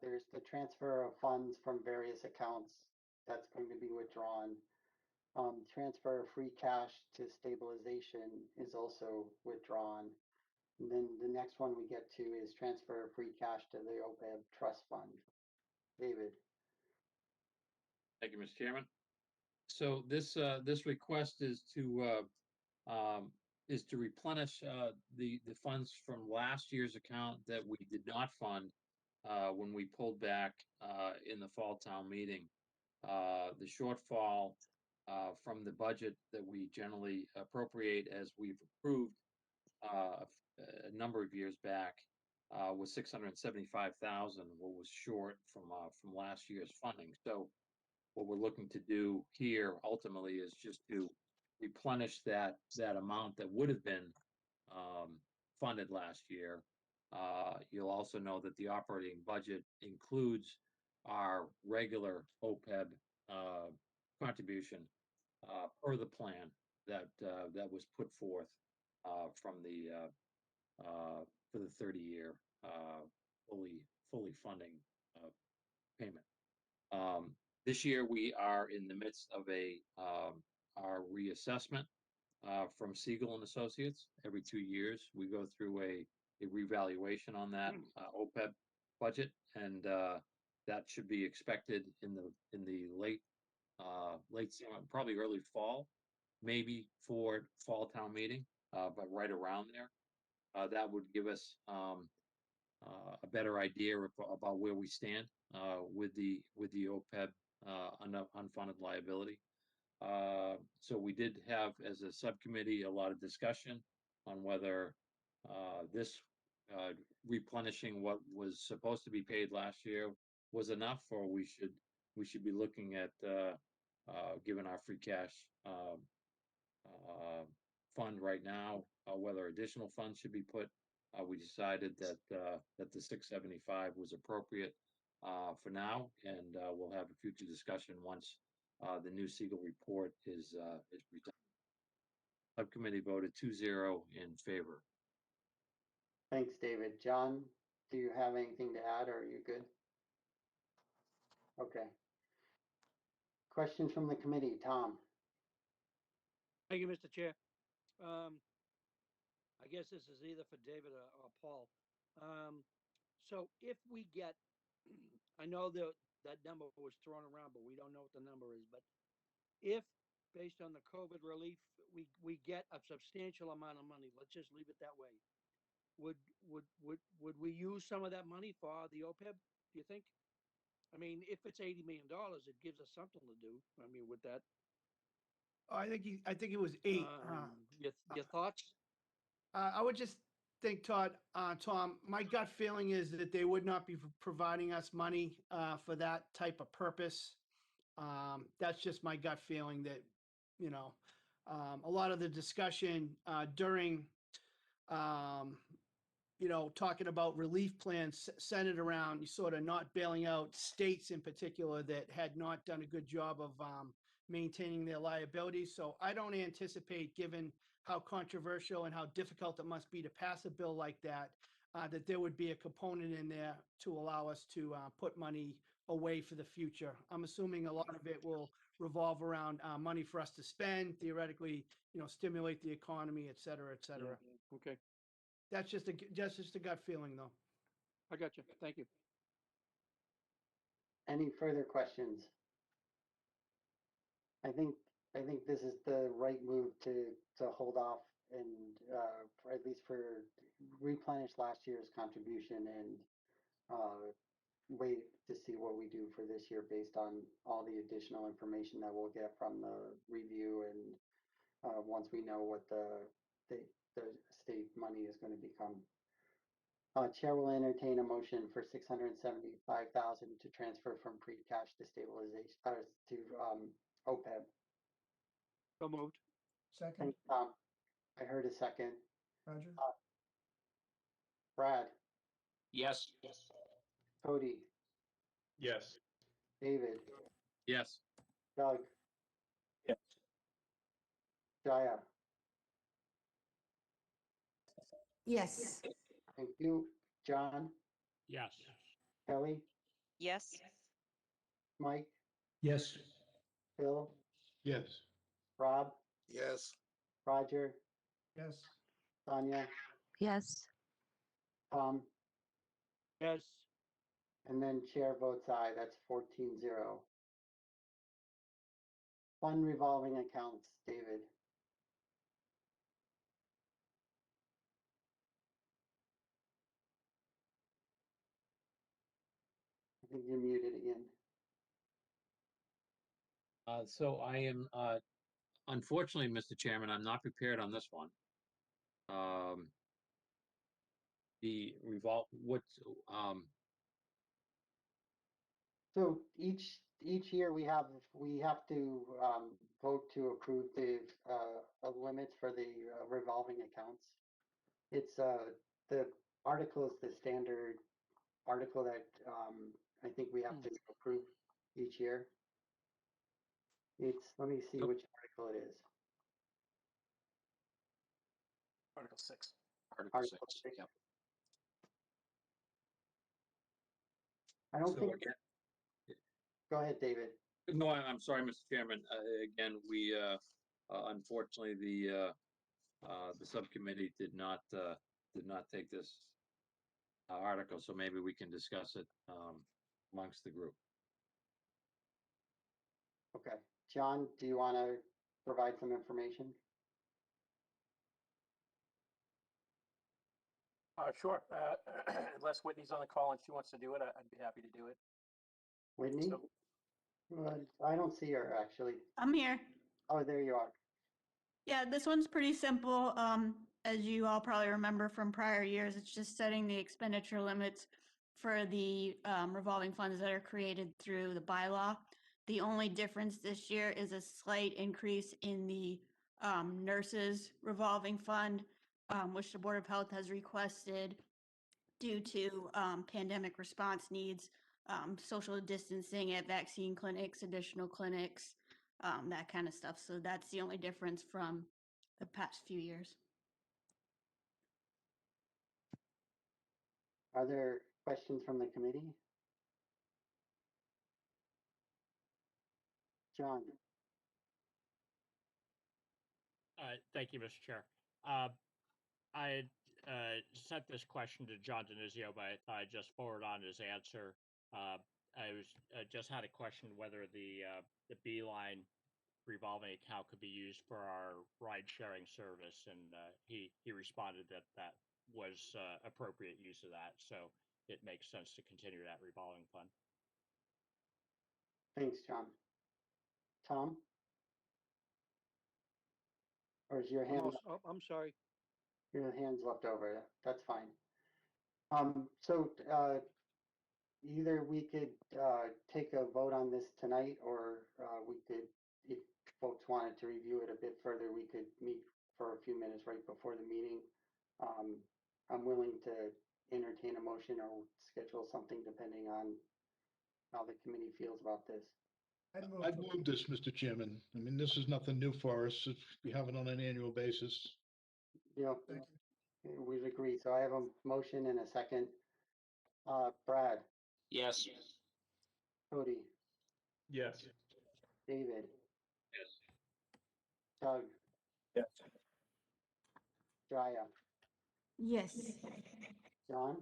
Speaker 1: There's the transfer of funds from various accounts that's going to be withdrawn. Transfer of free cash to stabilization is also withdrawn. And then the next one we get to is transfer of free cash to the OPEB trust fund. David.
Speaker 8: Thank you, Mr. Chairman. So this request is to replenish the funds from last year's account that we did not fund when we pulled back in the fall town meeting. The shortfall from the budget that we generally appropriate as we've approved a number of years back was $675,000, what was short from last year's funding. So what we're looking to do here ultimately is just to replenish that amount that would have been funded last year. You'll also know that the operating budget includes our regular OPEB contribution per the plan that was put forth from the for the 30-year fully funding payment. This year we are in the midst of our reassessment. from Siegel and Associates. Every 2 years, we go through a revaluation on that OPEB budget, and that should be expected in the late summer, probably early fall, maybe for fall town meeting, but right around there. That would give us a better idea about where we stand with the OPEB unfunded liability. So we did have, as a subcommittee, a lot of discussion on whether this replenishing what was supposed to be paid last year was enough, or we should be looking at given our free cash fund right now, whether additional funds should be put. We decided that the 675 was appropriate for now, and we'll have a future discussion once the new Siegel report is presented. Subcommittee voted 2-0 in favor.
Speaker 1: Thanks, David. John, do you have anything to add, or are you good? Okay. Questions from the committee, Tom?
Speaker 6: Thank you, Mr. Chair. I guess this is either for David or Paul. So if we get, I know that number was thrown around, but we don't know what the number is. But if, based on the COVID relief, we get a substantial amount of money, let's just leave it that way. Would we use some of that money for the OPEB? Do you think? I mean, if it's $80 million, it gives us something to do. I mean, with that.
Speaker 10: I think it was 8.
Speaker 6: Your thoughts?
Speaker 10: I would just think, Tom, my gut feeling is that they would not be providing us money for that type of purpose. That's just my gut feeling that, a lot of the discussion during, talking about relief plans centered around sort of not bailing out states in particular that had not done a good job of maintaining their liabilities. So I don't anticipate, given how controversial and how difficult it must be to pass a bill like that, that there would be a component in there to allow us to put money away for the future. I'm assuming a lot of it will revolve around money for us to spend, theoretically, stimulate the economy, et cetera, et cetera.
Speaker 6: Yeah. Okay.
Speaker 10: That's just a gut feeling, though.
Speaker 6: I got you. Thank you.
Speaker 1: Any further questions? I think this is the right move to hold off and for at least for replenish last year's contribution and wait to see what we do for this year based on all the additional information that we'll get from the review and once we know what the state money is going to become. Chair will entertain a motion for 675,000 to transfer from free cash to stabilization to OPEB.
Speaker 6: So moved.
Speaker 10: Second,
Speaker 1: Thanks, Tom. I heard a second.
Speaker 10: Roger.
Speaker 1: Brad,
Speaker 11: Yes.
Speaker 1: Cody,
Speaker 5: Yes.
Speaker 1: David,
Speaker 8: Yes.
Speaker 1: Doug.
Speaker 5: Yes.
Speaker 1: Jaya.
Speaker 7: Yes.
Speaker 1: Thank you. John,
Speaker 13: Yes.
Speaker 1: Kelly,
Speaker 2: Yes.
Speaker 1: Mike,
Speaker 4: Yes.
Speaker 1: Phil,
Speaker 9: Yes.
Speaker 1: Rob,
Speaker 12: Yes.
Speaker 1: Roger,
Speaker 10: Yes.
Speaker 1: Sonia,
Speaker 7: Yes.
Speaker 1: Tom,
Speaker 6: Yes.
Speaker 1: and then chair votes aye. That's 14-0. Fund revolving accounts, David. I think you're muted again.
Speaker 8: So I am, unfortunately, Mr. Chairman, I'm not prepared on this one.
Speaker 1: So each year we have to vote to approve the limits for the revolving accounts. It's the article is the standard article that I think we have to approve each year. Let me see which article it is.
Speaker 5: Article 6.
Speaker 11: Article
Speaker 1: Article
Speaker 11: 6.
Speaker 1: 6.
Speaker 11: Yep.
Speaker 1: I don't
Speaker 8: So
Speaker 1: think.
Speaker 8: again,
Speaker 1: Go ahead, David.
Speaker 8: no, I'm sorry, Mr. Chairman. Again, Unfortunately, the subcommittee did not take this article, so maybe we can discuss it amongst the group.
Speaker 1: Okay, John, do you want to provide some information?
Speaker 5: Sure. Unless Whitney's on the call and she wants to do it, I'd be happy to do it.
Speaker 1: Whitney?
Speaker 5: So,
Speaker 1: I don't see her actually.
Speaker 14: I'm here.
Speaker 1: Oh, there you are.
Speaker 14: Yeah, this one's pretty simple. As you all probably remember from prior years, it's just setting the expenditure limits for the revolving funds that are created through the bylaw. The only difference this year is a slight increase in the nurses revolving fund, which the Board of Health has requested due to pandemic response needs, social distancing at vaccine clinics, additional clinics, that kind of stuff. So that's the only difference from the past few years.
Speaker 1: Are there questions from the committee? John?
Speaker 13: Thank you, Mr. Chair. I sent this question to John Denizio, but I thought I'd just forward on his answer. I just had a question whether the Beeline revolving account could be used for our ride sharing service, and he responded that that was appropriate use of that, so it makes sense to continue that revolving fund.
Speaker 1: Thanks, John. Tom? Or is your hand,
Speaker 6: I'm sorry.
Speaker 1: your hand's left over? That's fine. So either we could take a vote on this tonight, or we could, if folks wanted to review it a bit further, we could meet for a few minutes right before the meeting. I'm willing to entertain a motion or schedule something depending on how the committee feels about this.
Speaker 9: I'd move this, Mr. Chairman. I mean, this is nothing new for us. We have it on an annual basis.
Speaker 1: Yeah, we'd agree. So I have a motion and a second. Brad,
Speaker 11: Yes.
Speaker 1: Cody,
Speaker 5: yes.
Speaker 1: David,
Speaker 8: Yes.
Speaker 1: Doug,
Speaker 5: Yes.
Speaker 1: Jaya,
Speaker 7: Yes.
Speaker 1: John,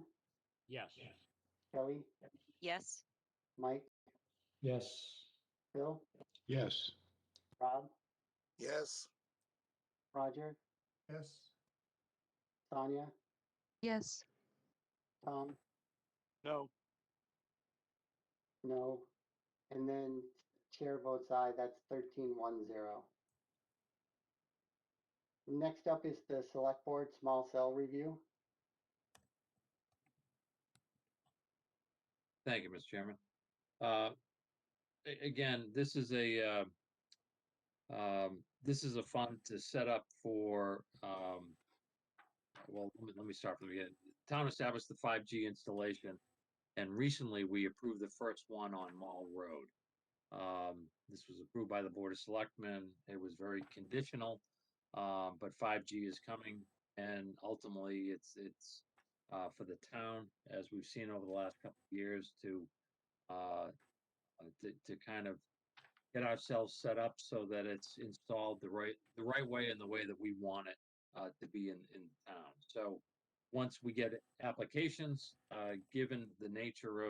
Speaker 13: Yes.
Speaker 1: Kelly,
Speaker 2: Yes.
Speaker 1: Mike,
Speaker 4: Yes.
Speaker 1: Phil,
Speaker 9: Yes.
Speaker 1: Rob,
Speaker 5: Yes.
Speaker 1: Roger,
Speaker 4: Yes.
Speaker 1: Sonia,
Speaker 7: Yes.
Speaker 1: Tom,
Speaker 6: No.
Speaker 1: no. And then chair votes aye, that's 13-1-0. Next up is the select board small cell review.
Speaker 8: Thank you, Mr. Chairman. Again, this is a fund to set up for, well, let me start from the beginning. The town established the 5G installation, and recently we approved the first one on Mall Road. This was approved by the Board of Selectmen. It was very conditional, but 5G is coming, and ultimately it's for the town, as we've seen over the last couple of years, to kind of get ourselves set up so that it's installed the right way and the way that we want it to be in town. So once we get applications, given the nature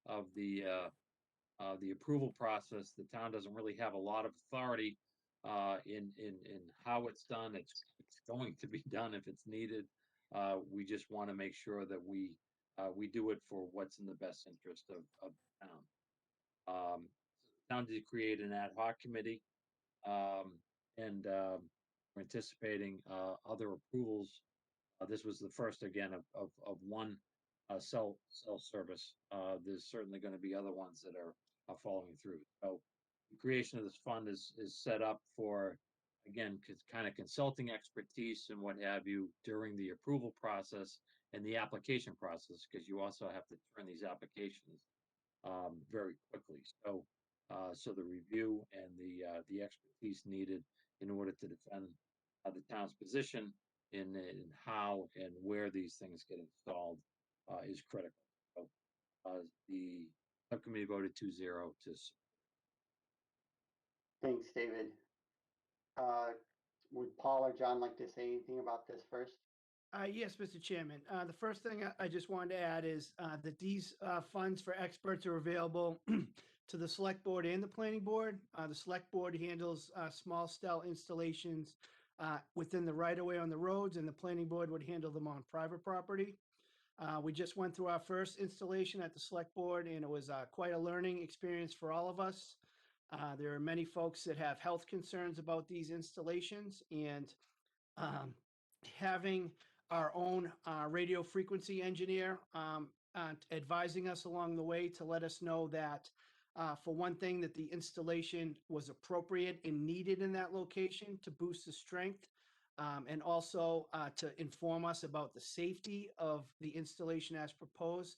Speaker 8: of the approval process, the town doesn't really have a lot of authority in how it's done. It's going to be done if it's needed. We just want to make sure that we do it for what's in the best interest of the town. Town did create an ad hoc committee, and we're anticipating other approvals. This was the first, again, of one cell service. There's certainly going to be other ones that are following through. So the creation of this fund is set up for, again, kind of consulting expertise and what have you during the approval process and the application process, because you also have to turn these applications very quickly. So the review and the expertise needed in order to defend the town's position in how and where these things get installed is critical. So the subcommittee voted 2-0 to.
Speaker 1: Thanks, David. Would Paul or John like to say anything about this first?
Speaker 10: Yes, Mr. Chairman. The first thing I just wanted to add is that these funds for experts are available to the select board and the planning board. The select board handles small cell installations within the right of way on the roads, and the planning board would handle them on private property. We just went through our first installation at the select board, and it was quite a learning experience for all of us. There are many folks that have health concerns about these installations, and um, having our own radio frequency engineer advising us along the way to let us know that, for one thing, that the installation was appropriate and needed in that location to boost the strength, and also to inform us about the safety of the installation as proposed,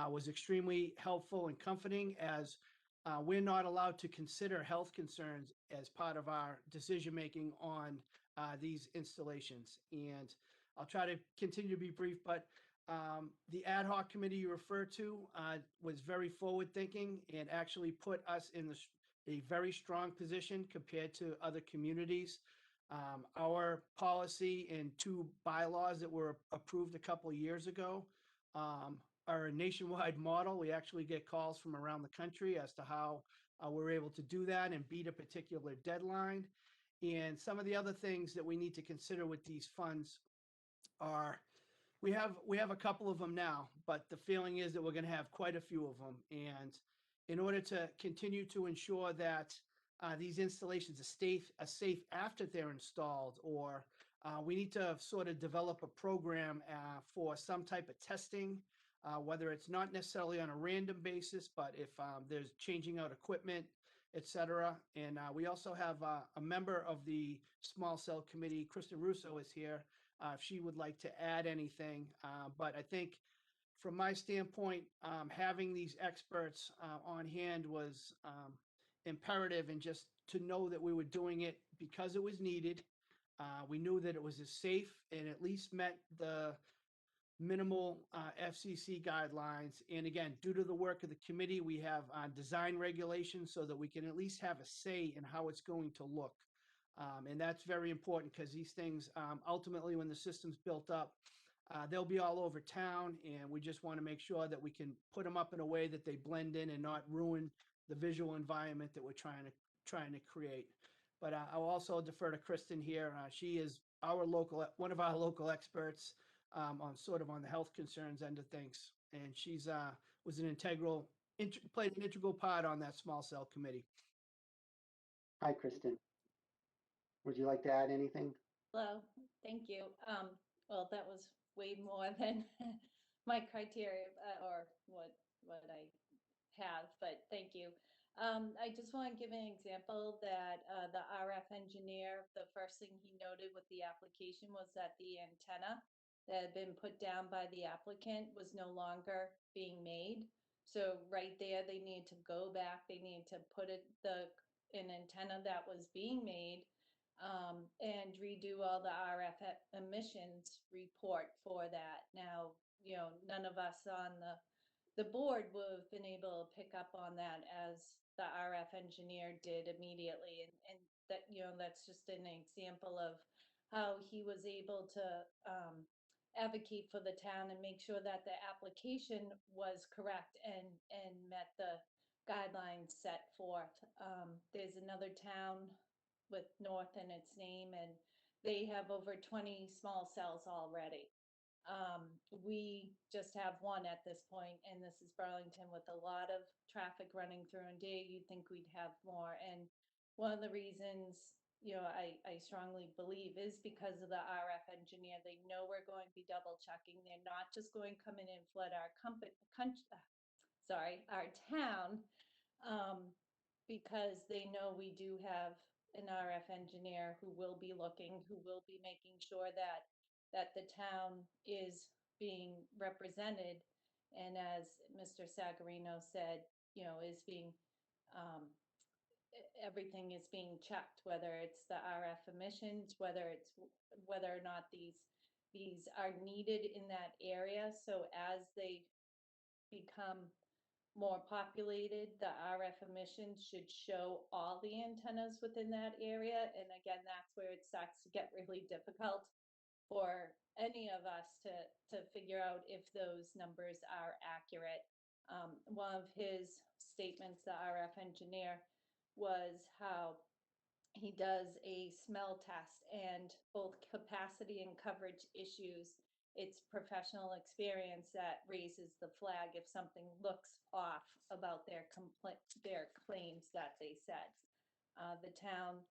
Speaker 10: was extremely helpful and comforting, as we're not allowed to consider health concerns as part of our decision-making on these installations. And I'll try to continue to be brief, but the ad hoc committee you referred to was very forward-thinking and actually put us in a very strong position compared to other communities. Our policy and 2 bylaws that were approved a couple of years ago are a nationwide model. We actually get calls from around the country as to how we're able to do that and beat a particular deadline. And some of the other things that we need to consider with these funds are, we have a couple of them now, but the feeling is that we're going to have quite a few of them. And in order to continue to ensure that these installations are safe after they're installed, or we need to sort of develop a program for some type of testing, whether it's not necessarily on a random basis, but if there's changing out equipment, et cetera. And we also have a member of the small cell committee, Kristen Russo, is here, if she would like to add anything. But I think from my standpoint, having these experts on hand was imperative, and just to know that we were doing it because it was needed. We knew that it was as safe and at least met the minimal FCC guidelines. And again, due to the work of the committee, we have design regulations so that we can at least have a say in how it's going to look. And that's very important, because these things, ultimately, when the system's built up, they'll be all over town, and we just want to make sure that we can put them up in a way that they blend in and not ruin the visual environment that we're trying to create. But I'll also defer to Kristen here. She is one of our local experts on the health concerns end of things, and she's was played an integral part on that small cell committee.
Speaker 1: Hi, Kristen. Would you like to add anything?
Speaker 15: Hello, thank you. Well, that was way more than my criteria or what I have, but thank you. I just want to give an example that the RF engineer, the first thing he noted with the application was that the antenna that had been put down by the applicant was no longer being made. So right there, they need to go back. They need to put an antenna that was being made, and redo all the RF emissions report for that. Now, none of us on the board would have been able to pick up on that as the RF engineer did immediately. And that, that's just an example of how he was able to advocate for the town and make sure that the application was correct and met the guidelines set forth. There's another town with North in its name, and they have over 20 small cells already. We just have one at this point, and this is Burlington with a lot of traffic running through and day. You'd think we'd have more. And one of the reasons, I strongly believe is because of the RF engineer. They know we're going to be double checking. They're not just going to come in and flood our our town, because they know we do have an RF engineer who will be looking, who will be making sure that the town is being represented. And as Mr. Sagarino said, is being, everything is being checked, whether it's the RF emissions, whether or not these are needed in that area. So as they become more populated, the RF emissions should show all the antennas within that area. And again, that's where it starts to get really difficult for any of us to figure out if those numbers are accurate. One of his statements, the RF engineer, was how he does a smell test, and both capacity and coverage issues, it's professional experience that raises the flag if something looks off about their claims that they said. The town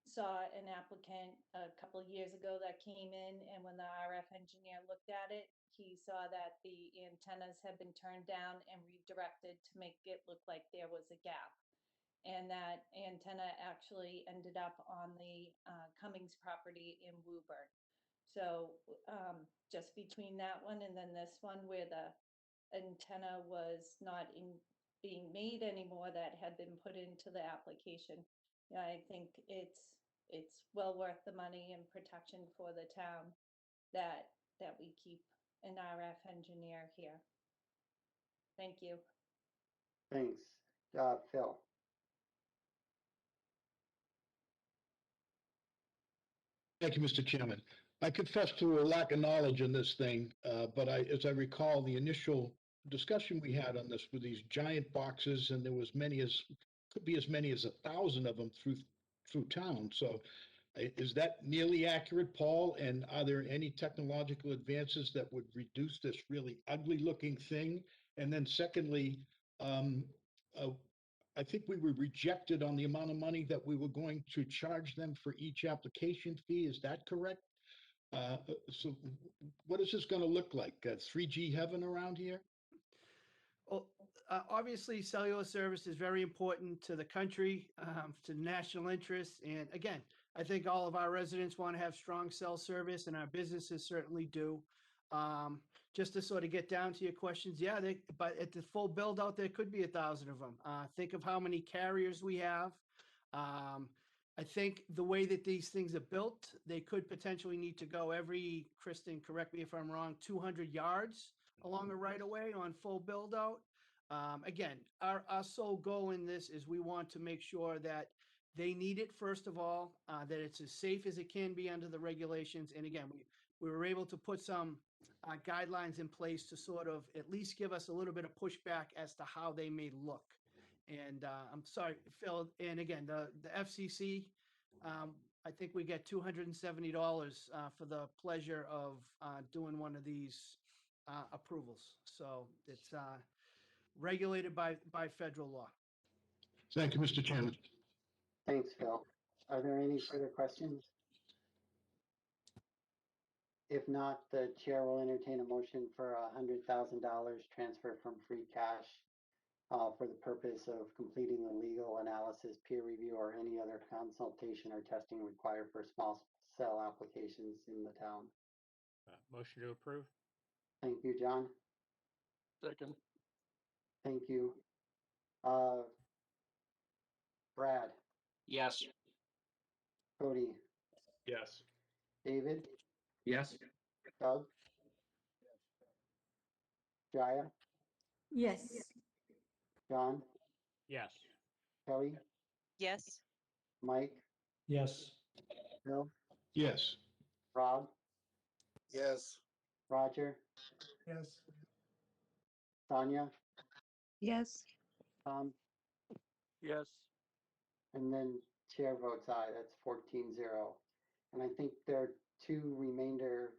Speaker 15: saw an applicant a couple of years ago that came in, and when the RF engineer looked at it, he saw that the antennas had been turned down and redirected to make it look like there was a gap. And that antenna actually ended up on the Cummings property in Woburn. So just between that one and then this one, where the antenna was not being made anymore, that had been put into the application, yeah, I think it's well worth the money and protection for the town that we keep an RF engineer here. Thank you.
Speaker 1: Thanks. Phil.
Speaker 9: Thank you, Mr. Chairman. I confess to a lack of knowledge on this thing, but as I recall, the initial discussion we had on this were these giant boxes, and there was could be as many as 1,000 of them through town. So is that nearly accurate, Paul? And are there any technological advances that would reduce this really ugly looking thing? And then secondly, I think we were rejected on the amount of money that we were going to charge them for each application fee. Is that correct? So what is this going to look like? 3G heaven around here?
Speaker 10: Well, obviously, cellular service is very important to the country, to national interests. And again, I think all of our residents want to have strong cell service, and our businesses certainly do. Just to sort of get down to your questions, yeah, but at the full build out, there could be 1,000 of them. Think of how many carriers we have. I think the way that these things are built, they could potentially need to go every, Kristen, correct me if I'm wrong, 200 yards along the right of way on full build out. Again, our sole goal in this is we want to make sure that they need it, first of all, that it's as safe as it can be under the regulations. And again, we were able to put some guidelines in place to sort of at least give us a little bit of pushback as to how they may look. And I'm sorry, Phil, and again, the FCC, I think we get $270 for the pleasure of doing one of these approvals. So it's regulated by federal law.
Speaker 9: Thank you, Mr. Chairman.
Speaker 1: Thanks, Phil. Are there any further questions? If not, the chair will entertain a motion for $100,000 transfer from free cash for the purpose of completing the legal analysis, peer review, or any other consultation or testing required for small cell applications in the town.
Speaker 13: Motion to approve.
Speaker 1: Thank you, John.
Speaker 6: Second.
Speaker 1: Thank you. Brad,
Speaker 11: Yes.
Speaker 1: Cody,
Speaker 5: Yes.
Speaker 1: David,
Speaker 8: Yes.
Speaker 1: Doug, Jaya,
Speaker 7: Yes.
Speaker 1: John,
Speaker 13: Yes.
Speaker 1: Kelly,
Speaker 2: Yes.
Speaker 1: Mike,
Speaker 4: Yes.
Speaker 1: Bill,
Speaker 9: Yes.
Speaker 1: Rob,
Speaker 12: Yes.
Speaker 1: Roger,
Speaker 4: Yes.
Speaker 1: Sonia,
Speaker 7: Yes.
Speaker 1: Tom,
Speaker 6: Yes.
Speaker 1: and then chair votes aye. That's 14-0. And I think there are two remainder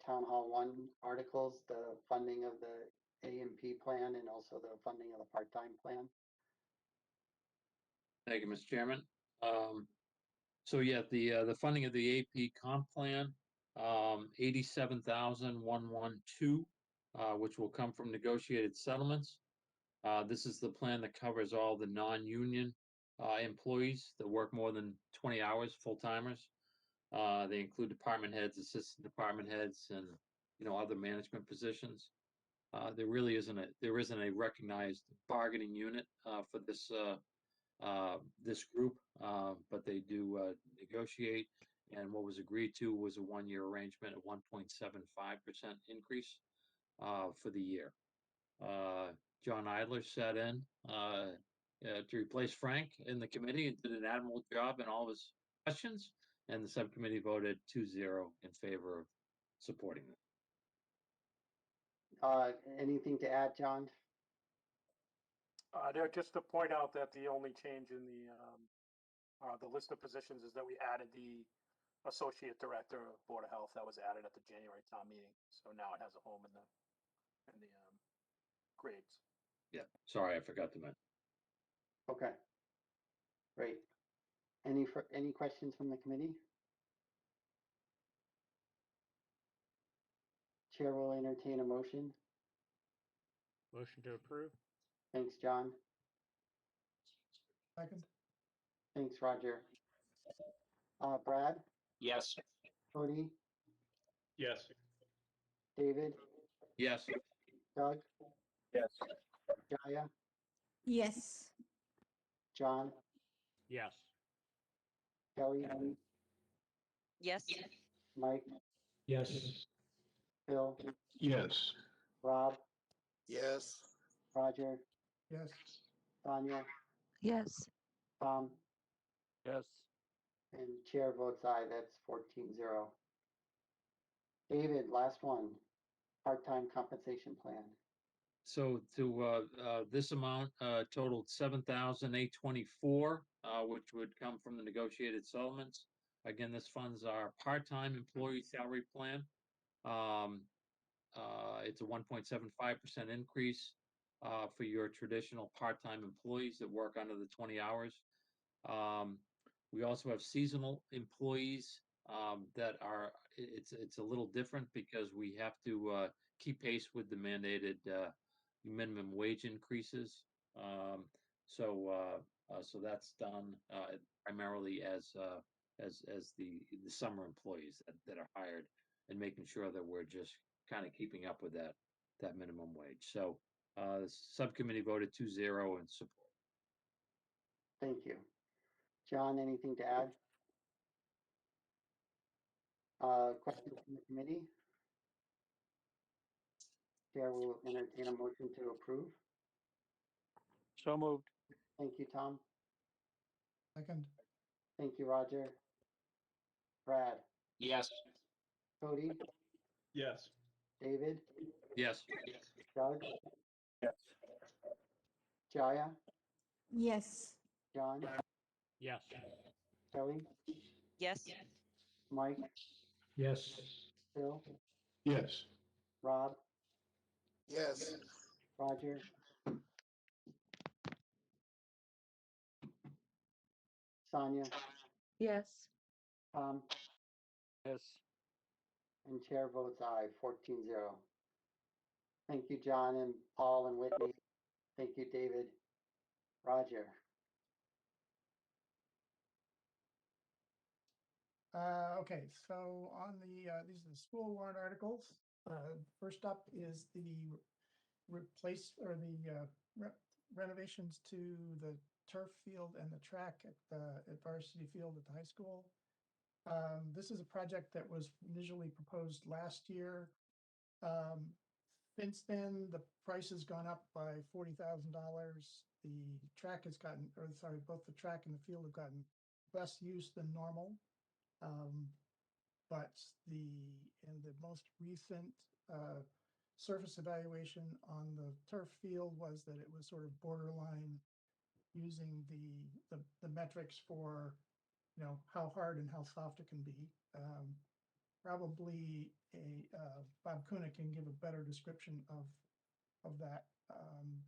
Speaker 1: Town Hall 1 articles, the funding of the A&P plan and also the funding of the part-time plan.
Speaker 8: Thank you, Mr. Chairman. So yeah, the funding of the AP comp plan, 87,112, which will come from negotiated settlements. This is the plan that covers all the non-union employees that work more than 20 hours, full-timers. They include department heads, assistant department heads, and other management positions. There really isn't a recognized bargaining unit for this group, but they do negotiate. And what was agreed to was a 1-year arrangement at 1.75% increase for the year. John Idler sat in to replace Frank in the committee and did an admirable job in all of his questions. And the subcommittee voted 2-0 in favor of supporting it.
Speaker 1: Anything to add, John?
Speaker 5: Just to point out that the only change in the list of positions is that we added the associate director of Board of Health that was added at the January town meeting. So now it has a home in the grades.
Speaker 8: Yeah, sorry, I forgot to mention.
Speaker 1: Okay. Great. Any questions from the committee? Chair will entertain a motion.
Speaker 13: Motion to approve?
Speaker 1: Thanks, John.
Speaker 4: Second.
Speaker 1: Thanks, Roger. Brad,
Speaker 11: Yes.
Speaker 1: Cody,
Speaker 5: Yes.
Speaker 1: David,
Speaker 8: Yes.
Speaker 1: Doug,
Speaker 5: Yes.
Speaker 1: Jaya,
Speaker 7: Yes.
Speaker 1: John,
Speaker 13: Yes.
Speaker 1: Kelly,
Speaker 2: Yes.
Speaker 1: Mike,
Speaker 4: Yes.
Speaker 1: Phil,
Speaker 9: Yes.
Speaker 1: Rob,
Speaker 12: Yes.
Speaker 1: Roger,
Speaker 4: Yes.
Speaker 1: Sonia,
Speaker 7: Yes.
Speaker 1: Tom,
Speaker 6: Yes.
Speaker 1: and chair votes aye. That's 14-0. David, last one. Part-time compensation plan.
Speaker 8: So this amount totaled $7,824, which would come from the negotiated settlements. Again, this funds our part-time employee salary plan. It's a 1.75% increase for your traditional part-time employees that work under the 20 hours. We also have seasonal employees that are, it's a little different because we have to keep pace with the mandated minimum wage increases. So that's done primarily as the summer employees that are hired, and making sure that we're just kind of keeping up with that minimum wage. So the subcommittee voted 2-0 in support.
Speaker 1: Thank you. John, anything to add? Questions from the committee? Chair will entertain a motion to approve.
Speaker 6: So moved.
Speaker 1: Thank you, Tom.
Speaker 4: Second.
Speaker 1: Thank you, Roger. Brad,
Speaker 11: Yes.
Speaker 1: Cody,
Speaker 5: Yes.
Speaker 1: David,
Speaker 8: Yes.
Speaker 1: Doug,
Speaker 5: Yes.
Speaker 1: Jaya,
Speaker 7: Yes.
Speaker 1: John,
Speaker 13: Yes.
Speaker 1: Kelly,
Speaker 2: Yes.
Speaker 1: Mike,
Speaker 4: Yes.
Speaker 1: Phil,
Speaker 9: Yes.
Speaker 1: Rob,
Speaker 12: Yes.
Speaker 1: Roger, Sonia,
Speaker 7: Yes.
Speaker 1: Tom,
Speaker 6: Yes.
Speaker 1: and chair votes aye, 14-0. Thank you, John and Paul and Whitney. Thank you, David. Roger.
Speaker 16: Okay, so on these are the school warrant articles. First up is the renovations to the turf field and the track at Varsity Field at the high school. This is a project that was initially proposed last year. Since then, the price has gone up by $40,000. The track has gotten, or sorry, both the track and the field have gotten less use than normal. But in the most recent surface evaluation on the turf field was that it was sort of borderline, using the metrics for, how hard and how soft it can be. Probably Bob Kuna can give a better description of that.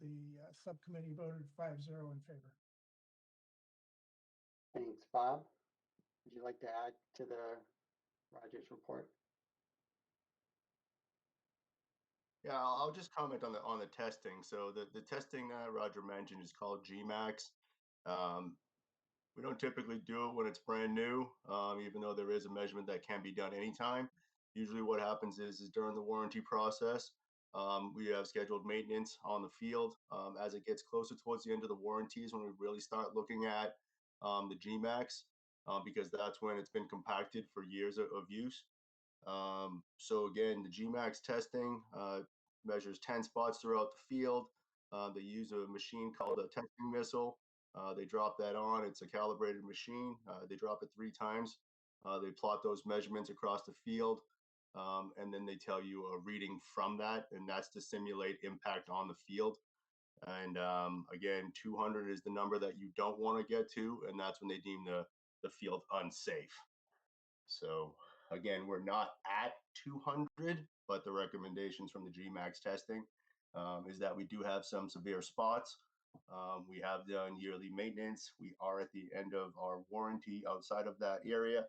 Speaker 16: The subcommittee voted 5-0 in favor.
Speaker 1: Thanks, Bob. Would you like to add to the Rogers report?
Speaker 17: Yeah, I'll just comment on the testing. So the testing Roger mentioned is called GMAX. We don't typically do it when it's brand new, even though there is a measurement that can be done anytime. Usually what happens is during the warranty process, we have scheduled maintenance on the field. As it gets closer towards the end of the warranties, when we really start looking at the GMAX, because that's when it's been compacted for years of use. So again, the GMAX testing measures 10 spots throughout the field. They use a machine called a testing missile. They drop that on. It's a calibrated machine. They drop it 3 times. They plot those measurements across the field, and then they tell you a reading from that, and that's to simulate impact on the field. And again, 200 is the number that you don't want to get to, and that's when they deem the field unsafe. So again, we're not at 200, but the recommendations from the GMAX testing is that we do have some severe spots. We have done yearly maintenance. We are at the end of our warranty outside of that area.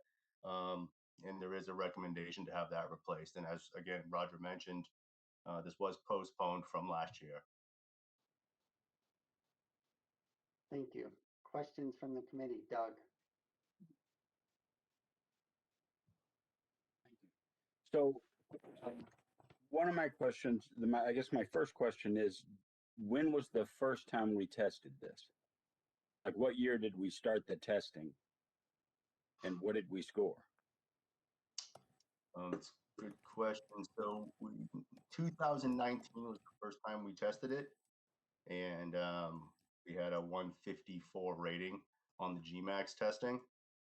Speaker 17: And there is a recommendation to have that replaced. And as again, Roger mentioned, this was postponed from last year.
Speaker 1: Thank you. Questions from the committee, Doug?
Speaker 18: So one of my questions, I guess my first question is, when was the first time we tested this? Like, what year did we start the testing? And what did we score?
Speaker 17: It's a good question. So 2019 was the first time we tested it. And we had a 154 rating on the GMAX testing.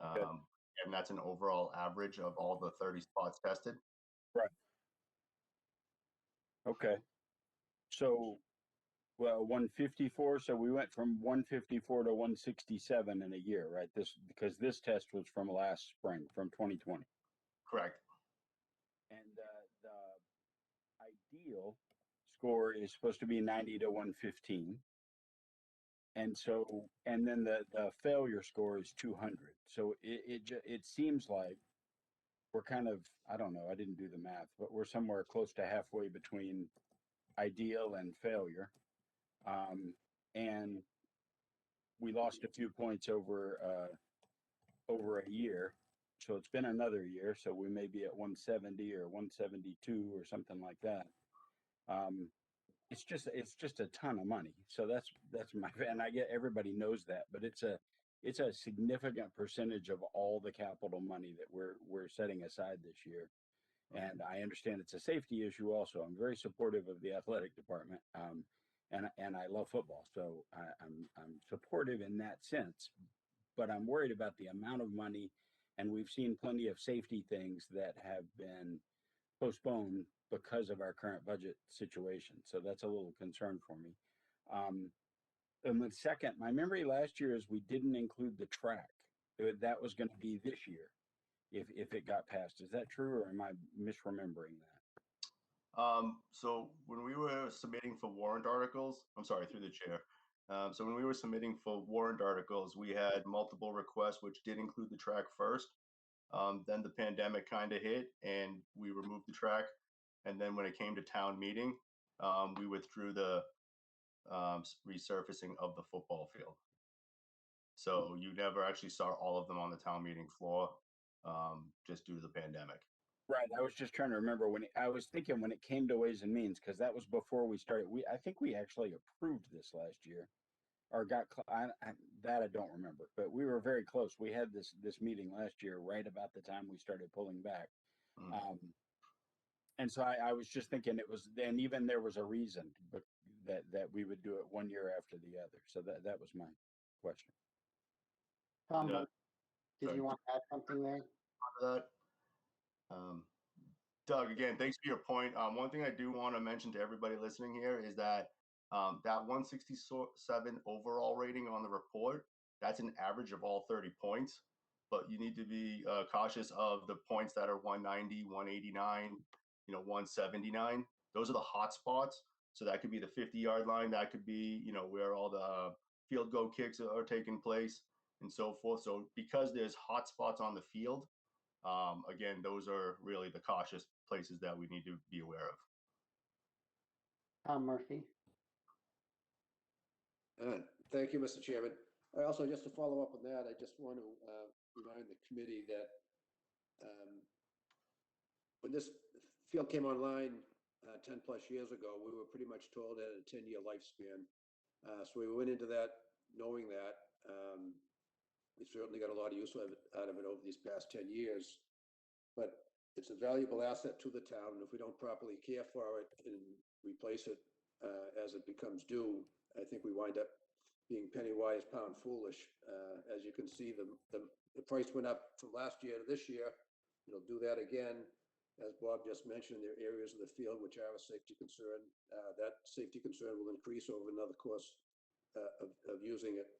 Speaker 17: And that's an overall average of all the 30 spots tested.
Speaker 18: Right. Okay. So, well, 154. So we went from 154 to 167 in a year, right? Because this test was from last spring, from 2020.
Speaker 17: Correct.
Speaker 18: And the ideal score is supposed to be 90 to 115. And so, and then the failure score is 200. So it seems like we're kind of, I don't know, I didn't do the math, but we're somewhere close to halfway between ideal and failure. And we lost a few points over a year. So it's been another year. So we may be at 170 or 172 or something like that. It's just a ton of money. So that's my, and I get everybody knows that, but it's a significant percentage of all the capital money that we're setting aside this year. And I understand it's a safety issue also. I'm very supportive of the athletic department. And I love football. So I'm supportive in that sense, but I'm worried about the amount of money. And we've seen plenty of safety things that have been postponed because of our current budget situation. So that's a little concern for me. And then second, my memory last year is we didn't include the track. That was going to be this year if it got passed. Is that true, or am I misremembering that?
Speaker 17: So when we were submitting for warrant articles, I'm sorry, through the chair. So when we were submitting for warrant articles, we had multiple requests, which did include the track first. Then the pandemic kind of hit and we removed the track. And then when it came to town meeting, we withdrew the resurfacing of the football field. So you never actually saw all of them on the town meeting floor, just due to the pandemic.
Speaker 18: Right. I was just trying to remember I was thinking when it came to Ways and Means, because that was before we started. I think we actually approved this last year, or got that I don't remember, but we were very close. We had this meeting last year, right about the time we started pulling back. And so I was just thinking it was, and even there was a reason that we would do it one year after the other. So that was my question.
Speaker 1: Tom,
Speaker 17: No.
Speaker 1: did you want to add something there?
Speaker 17: That. Doug, again, thanks for your point. One thing I do want to mention to everybody listening here is that that 167 overall rating on the report, that's an average of all 30 points. But you need to be cautious of the points that are 190, 189, 179. Those are the hot spots. So that could be the 50-yard line. That could be, where all the field goal kicks are taking place and so forth. So because there's hot spots on the field, again, those are really the cautious places that we need to be aware of.
Speaker 1: Tom Murphy.
Speaker 19: Thank you, Mr. Chairman. I also, just to follow up on that, I just want to remind the committee that when this field came online 10 plus years ago, we were pretty much told it had a 10-year lifespan. So we went into that knowing that. We certainly got a lot of use out of it over these past 10 years. But it's a valuable asset to the town, and if we don't properly care for it and replace it as it becomes due, I think we wind up being penny wise, pound foolish. As you can see, the price went up from last year to this year. It'll do that again. As Bob just mentioned, there are areas of the field which are a safety concern. That safety concern will increase over another course of using it.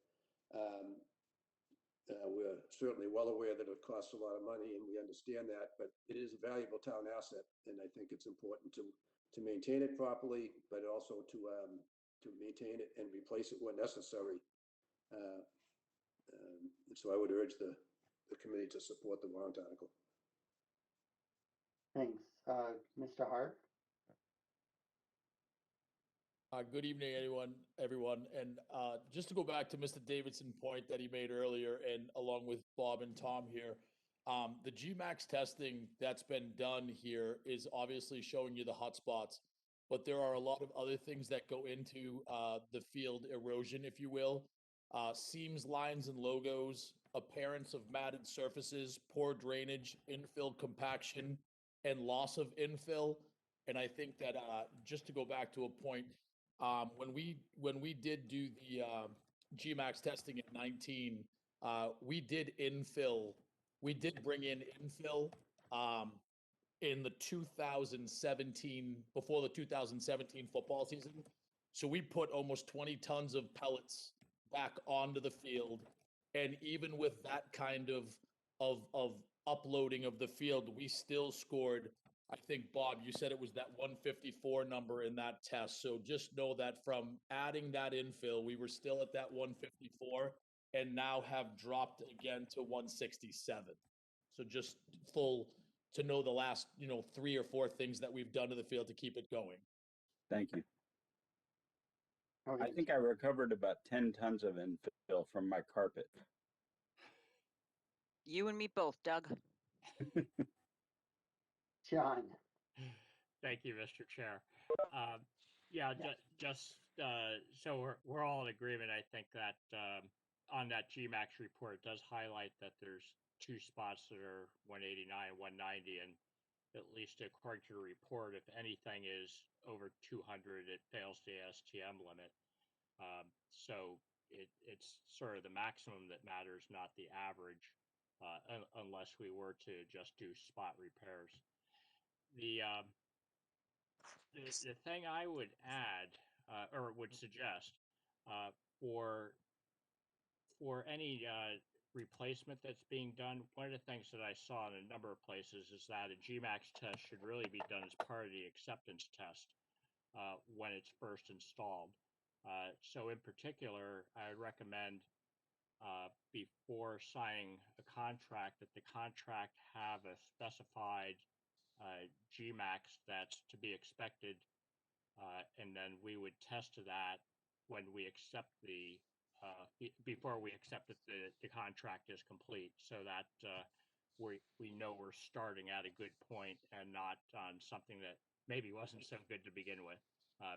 Speaker 19: We're certainly well aware that it costs a lot of money, and we understand that, but it is a valuable town asset, and I think it's important to maintain it properly, but also to maintain it and replace it when necessary. So I would urge the committee to support the warrant article.
Speaker 1: Thanks. Mr. Hart?
Speaker 20: Good evening, everyone. And just to go back to Mr. Davidson's point that he made earlier, and along with Bob and Tom here, the GMAX testing that's been done here is obviously showing you the hot spots, but there are a lot of other things that go into the field erosion, if you will. Seams, lines, and logos, appearance of matted surfaces, poor drainage, infill compaction, and loss of infill. And I think that just to go back to a point, when we did do the GMAX testing at 19, we did infill. We did bring in infill in the 2017, before the 2017 football season. So we put almost 20 tons of pellets back onto the field, and even with that kind of uploading of the field, we still scored. I think, Bob, you said it was that 154 number in that test. So just know that from adding that infill, we were still at that 154 and now have dropped again to 167. So just full to know the last, 3 or 4 things that we've done to the field to keep it going.
Speaker 18: Thank you.
Speaker 1: Okay.
Speaker 18: I think I recovered about 10 tons of infill from my carpet.
Speaker 2: You and me both, Doug.
Speaker 1: John?
Speaker 13: Thank you, Mr. Chair. Yeah, just so we're all in agreement. I think that on that GMAX report, it does highlight that there's 2 spots that are 189 and 190, and at least according to the report, if anything is over 200, it fails the STM limit. So it's sort of the maximum that matters, not the average, unless we were to just do spot repairs. The thing I would add or would suggest for any replacement that's being done, one of the things that I saw in a number of places is that a GMAX test should really be done as part of the acceptance test when it's first installed. So in particular, I would recommend before signing a contract that the contract have a specified GMAX that's to be expected, and then we would test to that when we accept before we accept that the contract is complete, so that we know we're starting at a good point and not on something that maybe wasn't so good to begin with,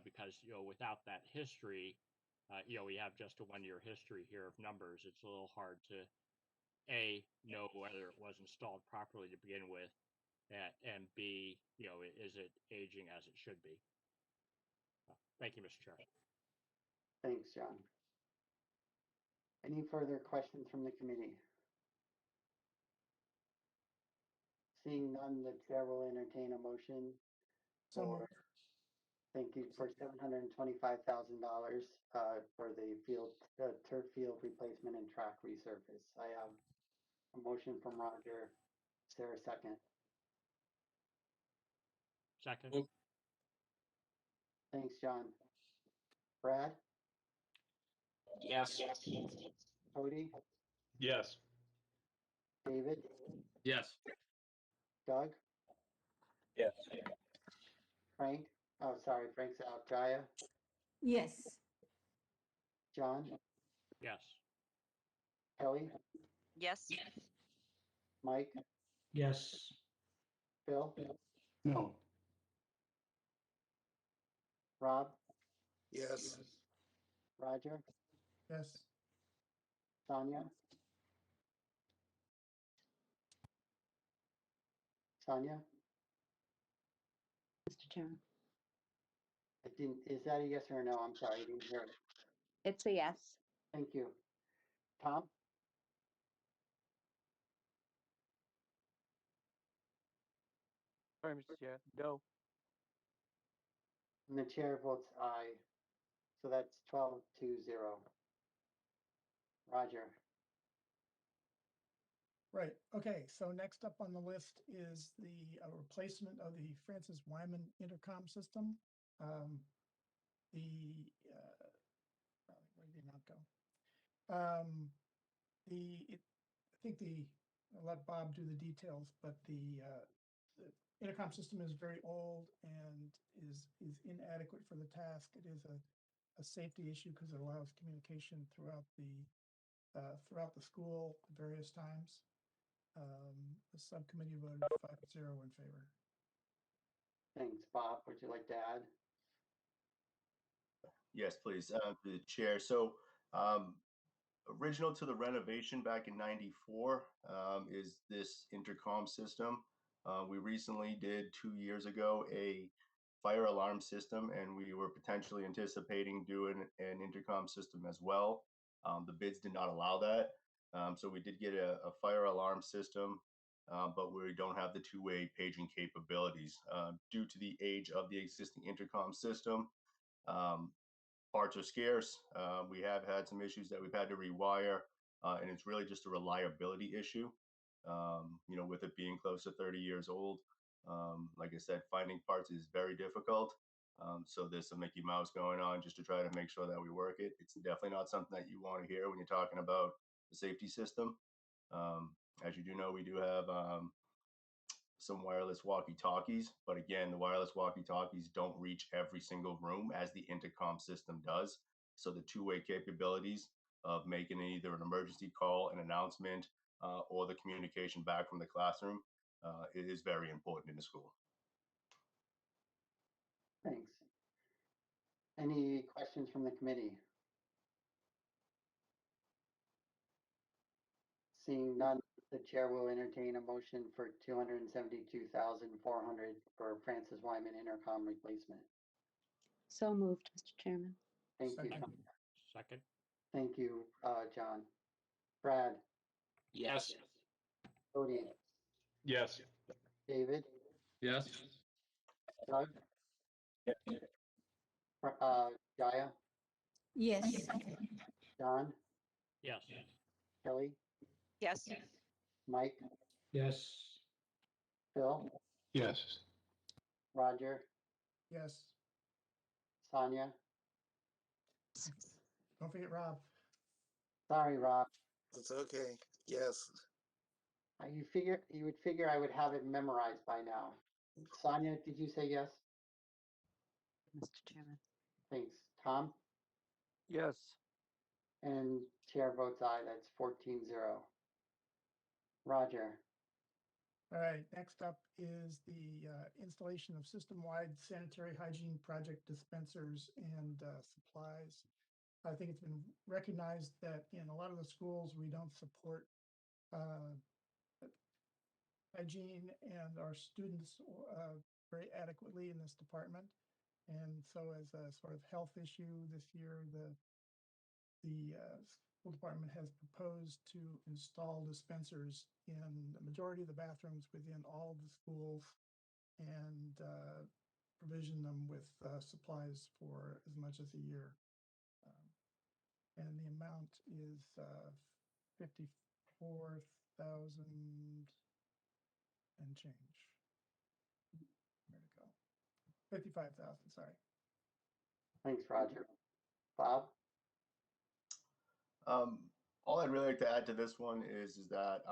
Speaker 13: because without that history, we have just a 1-year history here of numbers. It's a little hard to know whether it was installed properly to begin with, and B, is it aging as it should be? Thank you, Mr. Chair.
Speaker 1: Thanks, John. Any further questions from the committee? Seeing none, the chair will entertain a motion
Speaker 16: So
Speaker 1: for,
Speaker 16: moved.
Speaker 1: thank you, for $725,000 for the turf field replacement and track resurface. I have a motion from Roger. Is there a second?
Speaker 13: Second.
Speaker 1: Thanks, John. Brad?
Speaker 11: Yes.
Speaker 1: Cody?
Speaker 5: Yes.
Speaker 1: David?
Speaker 8: Yes.
Speaker 1: Doug?
Speaker 18: Yes.
Speaker 1: Frank? Oh, sorry, Frank's out. Jaya?
Speaker 7: Yes.
Speaker 1: John?
Speaker 13: Yes.
Speaker 1: Kelly?
Speaker 2: Yes.
Speaker 1: Mike?
Speaker 4: Yes.
Speaker 1: Phil?
Speaker 9: No.
Speaker 1: Rob?
Speaker 12: Yes.
Speaker 1: Roger?
Speaker 16: Yes.
Speaker 1: Sonia? Sonia?
Speaker 7: Mr. Chair.
Speaker 1: I Is that a yes or a no? I'm sorry, I didn't hear it.
Speaker 7: It's a yes.
Speaker 1: Thank you. Tom?
Speaker 6: Sorry, Mr. Chair. No.
Speaker 1: And the chair votes aye. So that's 12-0. Roger.
Speaker 16: Right, okay, so next up on the list is the replacement of the Francis Wyman intercom system. Where did the amount go? I'll let Bob do the details, but the intercom system is very old and is inadequate for the task. It is a safety issue because it allows communication throughout the school at various times. The subcommittee voted 5-0 in favor.
Speaker 1: Thanks. Bob, would you like to add?
Speaker 17: Yes, please, the chair. So original to the renovation back in '94 is this intercom system. We recently did 2 years ago a fire alarm system, and we were potentially anticipating doing an intercom system as well. The bids did not allow that. So we did get a fire alarm system, but we don't have the two-way paging capabilities. Due to the age of the existing intercom system, parts are scarce. We have had some issues that we've had to rewire, and it's really just a reliability issue. With it being close to 30 years old, like I said, finding parts is very difficult. So there's some Mickey Mouse going on just to try to make sure that we work it. It's definitely not something that you want to hear when you're talking about the safety system. As you do know, we do have some wireless walkie-talkies, but again, the wireless walkie-talkies don't reach every single room as the intercom system does. So the two-way capabilities of making either an emergency call, an announcement, or the communication back from the classroom it is very important in the school.
Speaker 1: Thanks. Any questions from the committee? Seeing none, the chair will entertain a motion for $272,400 for Francis Wyman intercom replacement.
Speaker 7: So moved, Mr. Chairman.
Speaker 1: Thank you,
Speaker 16: Second.
Speaker 1: Tom.
Speaker 13: Second.
Speaker 1: Thank you, John. Brad,
Speaker 11: Yes.
Speaker 1: Cody,
Speaker 18: Yes.
Speaker 1: David,
Speaker 8: Yes.
Speaker 1: Doug, Gaia,
Speaker 7: Yes.
Speaker 1: John,
Speaker 13: Yes.
Speaker 1: Kelly,
Speaker 2: Yes.
Speaker 1: Mike,
Speaker 4: Yes.
Speaker 1: Phil,
Speaker 9: Yes.
Speaker 1: Roger,
Speaker 16: Yes,
Speaker 1: Sonia.
Speaker 16: don't forget Rob.
Speaker 1: Sorry, Rob.
Speaker 21: It's okay. Yes.
Speaker 1: You would figure I would have it memorized by now. Sonia, did you say yes?
Speaker 7: Mr. Chairman.
Speaker 1: Thanks. Tom?
Speaker 6: Yes.
Speaker 1: And chair votes aye. That's 14-0. Roger.
Speaker 16: All right, next up is the installation of system-wide sanitary hygiene project dispensers and supplies. I think it's been recognized that in a lot of the schools, we don't support hygiene and our students very adequately in this department. And so as a sort of health issue this year, the school department has proposed to install dispensers in the majority of the bathrooms within all of the schools and provision them with supplies for as much as a year. And the amount is 54,000 and change. Where'd it go? 55,000, sorry.
Speaker 1: Thanks, Roger. Bob?
Speaker 17: All I'd really like to add to this one is that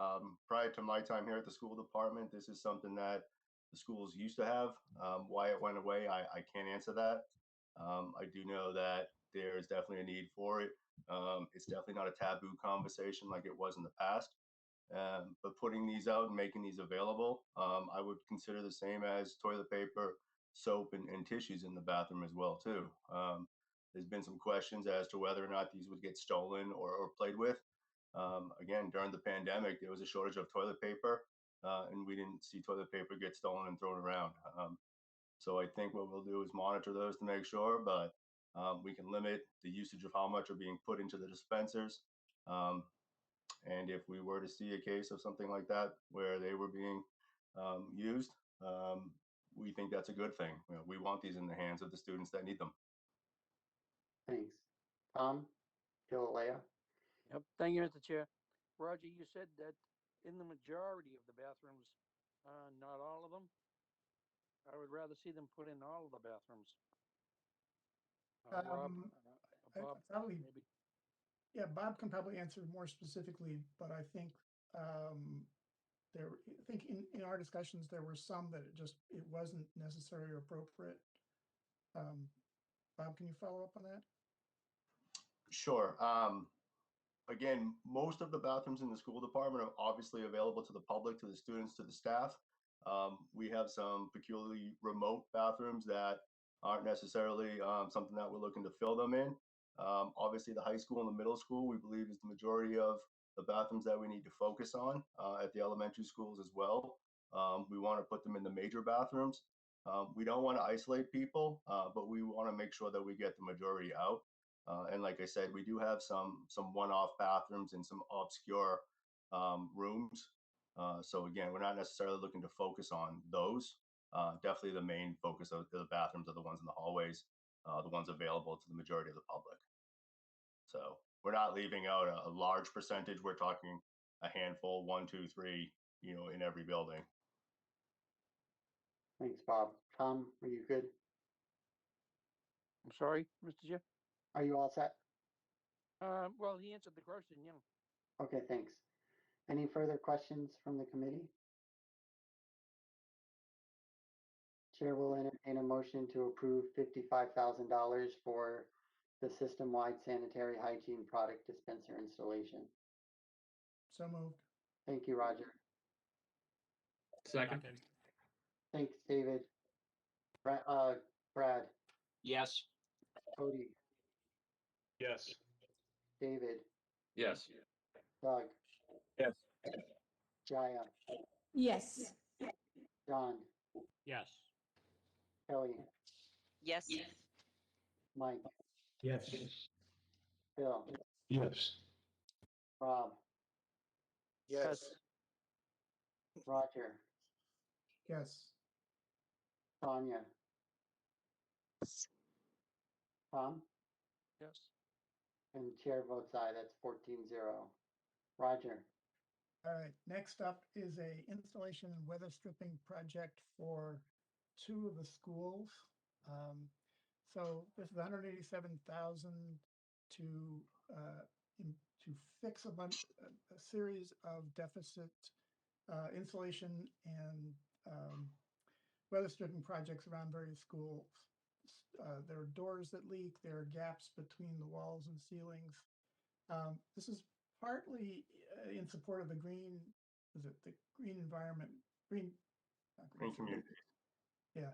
Speaker 17: prior to my time here at the school department, this is something that the schools used to have. Why it went away, I can't answer that. I do know that there is definitely a need for it. It's definitely not a taboo conversation like it was in the past. But putting these out and making these available, I would consider the same as toilet paper, soap, and tissues in the bathroom as well too. There's been some questions as to whether or not these would get stolen or played with. Again, during the pandemic, there was a shortage of toilet paper, and we didn't see toilet paper get stolen and thrown around. So I think what we'll do is monitor those to make sure, but we can limit the usage of how much are being put into the dispensers. And if we were to see a case of something like that where they were being used, we think that's a good thing. You know, we want these in the hands of the students that need them.
Speaker 1: Thanks. Tom, Galileo?
Speaker 6: Yep, thank you, Mr. Chair. Roger, you said that in the majority of the bathrooms, not all of them. I would rather see them put in all of the bathrooms. Rob, Bob,
Speaker 16: probably,
Speaker 6: maybe.
Speaker 16: yeah, Bob can probably answer more specifically, but I think I think in our discussions there were some that it wasn't necessary or appropriate. Bob, can you follow up on that?
Speaker 17: Sure. Again, most of the bathrooms in the school department are obviously available to the public, to the students, to the staff. We have some peculiarly remote bathrooms that aren't necessarily something that we're looking to fill them in. Obviously, the high school and the middle school, we believe, is the majority of the bathrooms that we need to focus on. At the elementary schools as well, we want to put them in the major bathrooms. We don't want to isolate people, but we want to make sure that we get the majority out. And like I said, we do have some one-off bathrooms in some obscure rooms. So again, we're not necessarily looking to focus on those. Definitely the main focus of the bathrooms are the ones in the hallways, the ones available to the majority of the public. So we're not leaving out a large percentage. We're talking a handful, 1, 2, 3, you know, in every building.
Speaker 1: Thanks, Bob. Tom, are you good?
Speaker 6: I'm sorry, Mr. Chair.
Speaker 1: Are you all set?
Speaker 6: Well, he answered the question, yeah.
Speaker 1: Okay, thanks. Any further questions from the committee? Chair will entertain a motion to approve $55,000 for the system-wide sanitary hygiene product dispenser installation.
Speaker 16: So moved.
Speaker 1: Thank you, Roger.
Speaker 8: Second.
Speaker 1: Thanks, David. Brad,
Speaker 11: Yes.
Speaker 1: Cody,
Speaker 5: Yes.
Speaker 1: David,
Speaker 8: Yes.
Speaker 1: Doug,
Speaker 18: Yes.
Speaker 1: Jaya,
Speaker 14: Yes.
Speaker 1: John,
Speaker 13: Yes.
Speaker 1: Kelly,
Speaker 2: Yes.
Speaker 1: Mike,
Speaker 4: Yes.
Speaker 1: Bill,
Speaker 9: Yes.
Speaker 1: Rob,
Speaker 5: Yes.
Speaker 1: Roger,
Speaker 16: Yes.
Speaker 1: Tanya, Tom,
Speaker 6: Yes.
Speaker 1: and chair votes aye. That's 14-0. Roger.
Speaker 16: All right, next up is a installation and weather stripping project for 2 of the schools. So this is 187,000 to to fix a series of deficit insulation and weather stripping projects around various schools. There are doors that leak, there are gaps between the walls and ceilings. This is partly in support of the green, the green environment, green
Speaker 17: community.
Speaker 16: Yeah.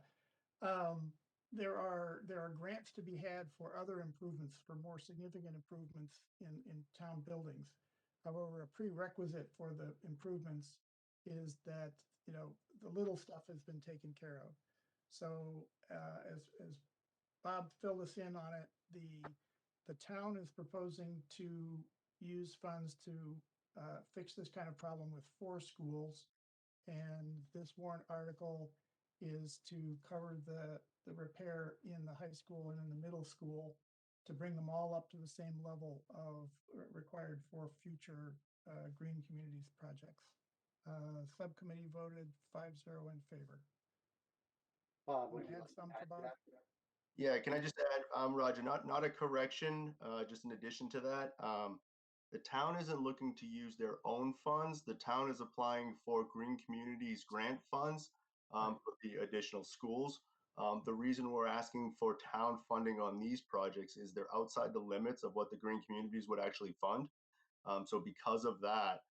Speaker 16: There are grants to be had for other improvements, for more significant improvements in town buildings. However, a prerequisite for the improvements is that, you know, the little stuff has been taken care of. So as Bob filled us in on it, the town is proposing to use funds to fix this kind of problem with 4 schools. And this warrant article is to cover the repair in the high school and in the middle school to bring them all up to the same level of required for future green communities projects. Subcommittee voted 5-0 in favor.
Speaker 1: Bob,
Speaker 16: Want
Speaker 1: would
Speaker 16: to
Speaker 1: you
Speaker 16: add
Speaker 1: like to
Speaker 16: some
Speaker 1: add
Speaker 16: for
Speaker 1: to
Speaker 16: Bob?
Speaker 1: that?
Speaker 17: Yeah, can I just add, Roger, not a correction, just in addition to that. The town isn't looking to use their own funds. The town is applying for Green Communities grant funds for the additional schools. The reason we're asking for town funding on these projects is they're outside the limits of what the Green Communities would actually fund. So because of that,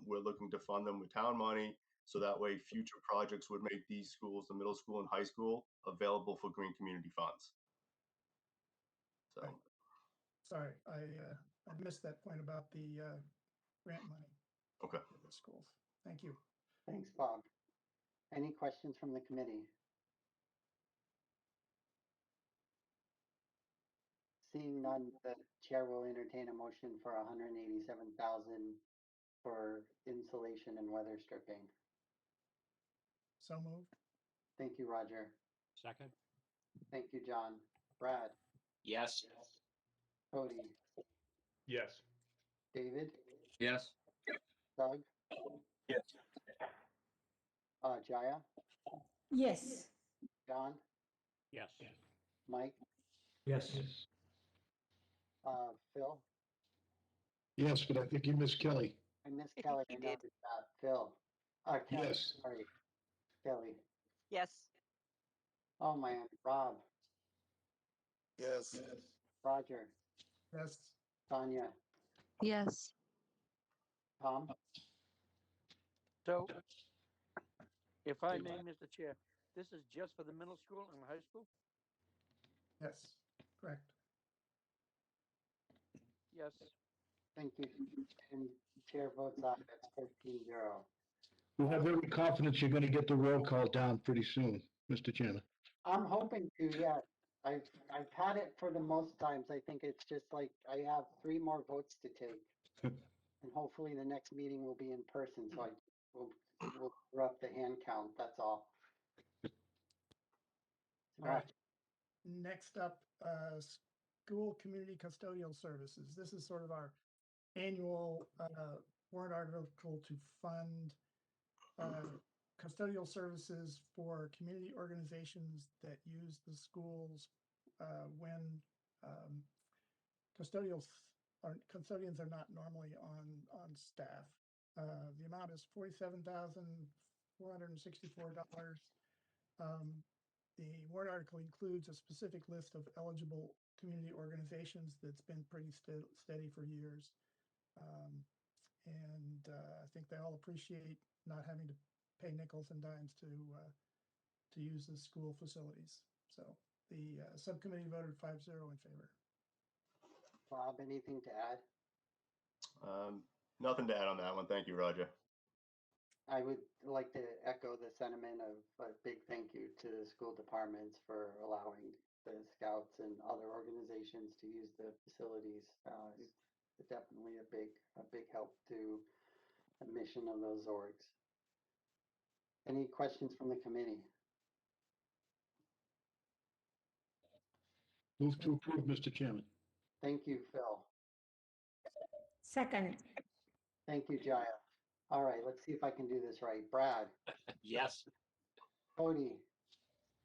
Speaker 17: we're looking to fund them with town money. So that way future projects would make these schools, the middle school and high school, available for green community funds. So.
Speaker 16: Right. Sorry, I missed that point about the grant money.
Speaker 17: Okay.
Speaker 16: For the schools. Thank you.
Speaker 1: Thanks, Bob. Any questions from the committee? Seeing none, the chair will entertain a motion for 187,000 for insulation and weather stripping.
Speaker 16: So moved.
Speaker 1: Thank you, Roger.
Speaker 13: Second?
Speaker 1: Thank you, John. Brad,
Speaker 11: Yes.
Speaker 1: Cody,
Speaker 3: Yes.
Speaker 1: David,
Speaker 8: Yes.
Speaker 1: Doug,
Speaker 18: Yes.
Speaker 1: Jaya,
Speaker 7: Yes.
Speaker 1: John,
Speaker 13: Yes.
Speaker 1: Mike,
Speaker 4: Yes.
Speaker 1: Phil.
Speaker 9: Yes, but I think you missed Kelly.
Speaker 1: I missed
Speaker 2: I think
Speaker 1: Kelly.
Speaker 2: you
Speaker 1: I
Speaker 2: did.
Speaker 1: noticed that. Phil. Kelly,
Speaker 9: Yes.
Speaker 1: sorry. Kelly.
Speaker 2: Yes.
Speaker 1: Oh, man. Rob,
Speaker 3: Yes.
Speaker 1: Roger,
Speaker 16: Yes.
Speaker 1: Tanya,
Speaker 7: Yes.
Speaker 1: Tom.
Speaker 6: So, if I may, Mr. Chair, this is just for the middle school and high school?
Speaker 16: Yes. Correct.
Speaker 6: Yes.
Speaker 1: Thank you. And chair votes aye. That's 14-0.
Speaker 9: We have every confidence you're going to get the roll call down pretty soon, Mr. Chairman.
Speaker 1: I'm hoping to, yeah. I've had it for the most times. I think it's just like I have 3 more votes to take. And hopefully the next meeting will be in person, so we'll screw up the hand count, that's all.
Speaker 16: All right. Next up, school community custodial services. This is sort of our annual warrant article to fund custodial services for community organizations that use the schools when custodians are not normally on staff. The amount is $47,464. The warrant article includes a specific list of eligible community organizations that's been pretty steady for years. And I think they all appreciate not having to pay nickels and dimes to use the school facilities. So the subcommittee voted 5-0 in favor.
Speaker 1: Bob, anything to add?
Speaker 17: Nothing to add on that one. Thank you, Roger.
Speaker 1: I would like to echo the sentiment of a big thank you to the school departments for allowing the scouts and other organizations to use the facilities. It's definitely a big help to the mission of those orgs. Any questions from the committee?
Speaker 9: Move to approve, Mr. Chairman.
Speaker 1: Thank you, Phil.
Speaker 7: Second.
Speaker 1: Thank you, Jaya. All right, let's see if I can do this right. Brad,
Speaker 11: Yes.
Speaker 1: Cody,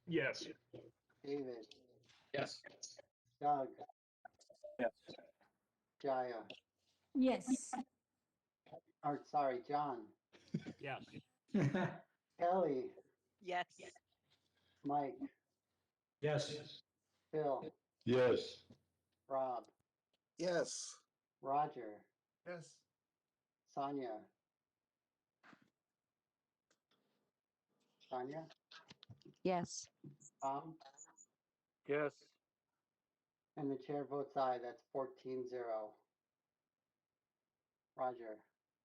Speaker 3: Yes.
Speaker 1: David,
Speaker 8: Yes.
Speaker 1: Doug,
Speaker 18: Yes.
Speaker 1: Jaya,
Speaker 7: Yes.
Speaker 1: or sorry, John,
Speaker 13: Yes.
Speaker 1: Kelly,
Speaker 2: Yes.
Speaker 1: Mike,
Speaker 4: Yes.
Speaker 1: Phil,
Speaker 9: Yes.
Speaker 1: Rob,
Speaker 3: Yes.
Speaker 1: Roger,
Speaker 16: Yes.
Speaker 1: Sonia,
Speaker 7: Yes.
Speaker 1: Tom,
Speaker 6: Yes.
Speaker 1: and the chair votes aye. That's 14-0. Roger.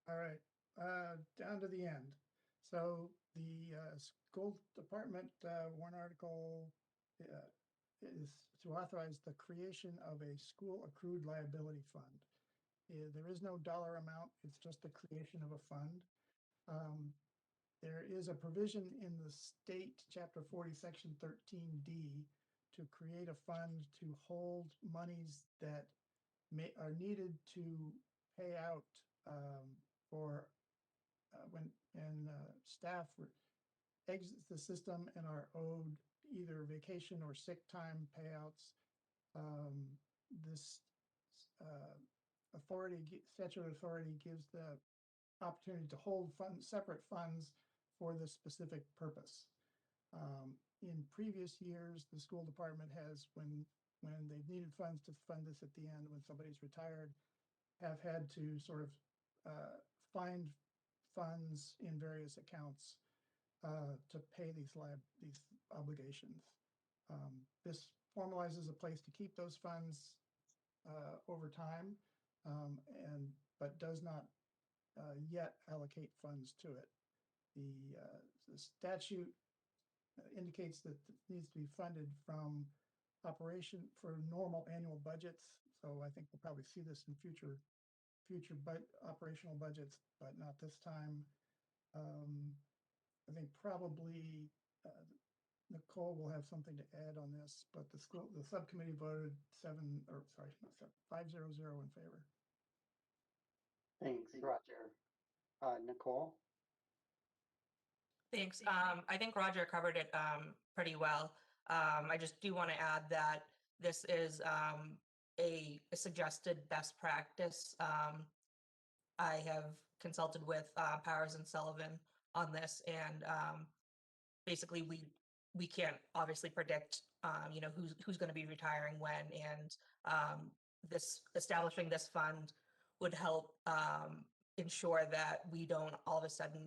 Speaker 16: All right, down to the end. So the school department warrant article is to authorize the creation of a school accrued liability fund. There is no dollar amount, it's just the creation of a fund. There is a provision in the state chapter 40, section 13D to create a fund to hold monies that are needed to pay out for when staff exits the system and are owed either vacation or sick time payouts. This statutory authority gives the opportunity to hold separate funds for this specific purpose. In previous years, the school department has, when they've needed funds to fund this at the end, when somebody's retired, have had to sort of find funds in various accounts to pay these obligations. This formalizes a place to keep those funds over time, but does not yet allocate funds to it. The statute indicates that it needs to be funded from operation for normal annual budgets. So I think we'll probably see this in future operational budgets, but not this time. I think probably Nicole will have something to add on this, but the subcommittee voted 5-0-0 in favor.
Speaker 1: Thanks, Roger. Nicole?
Speaker 15: Thanks. I think Roger covered it pretty well. I just do want to add that this is a suggested best practice. I have consulted with Powers and Sullivan on this, and basically we can't obviously predict who's going to be retiring when, and this establishing this fund would help ensure that we don't all of a sudden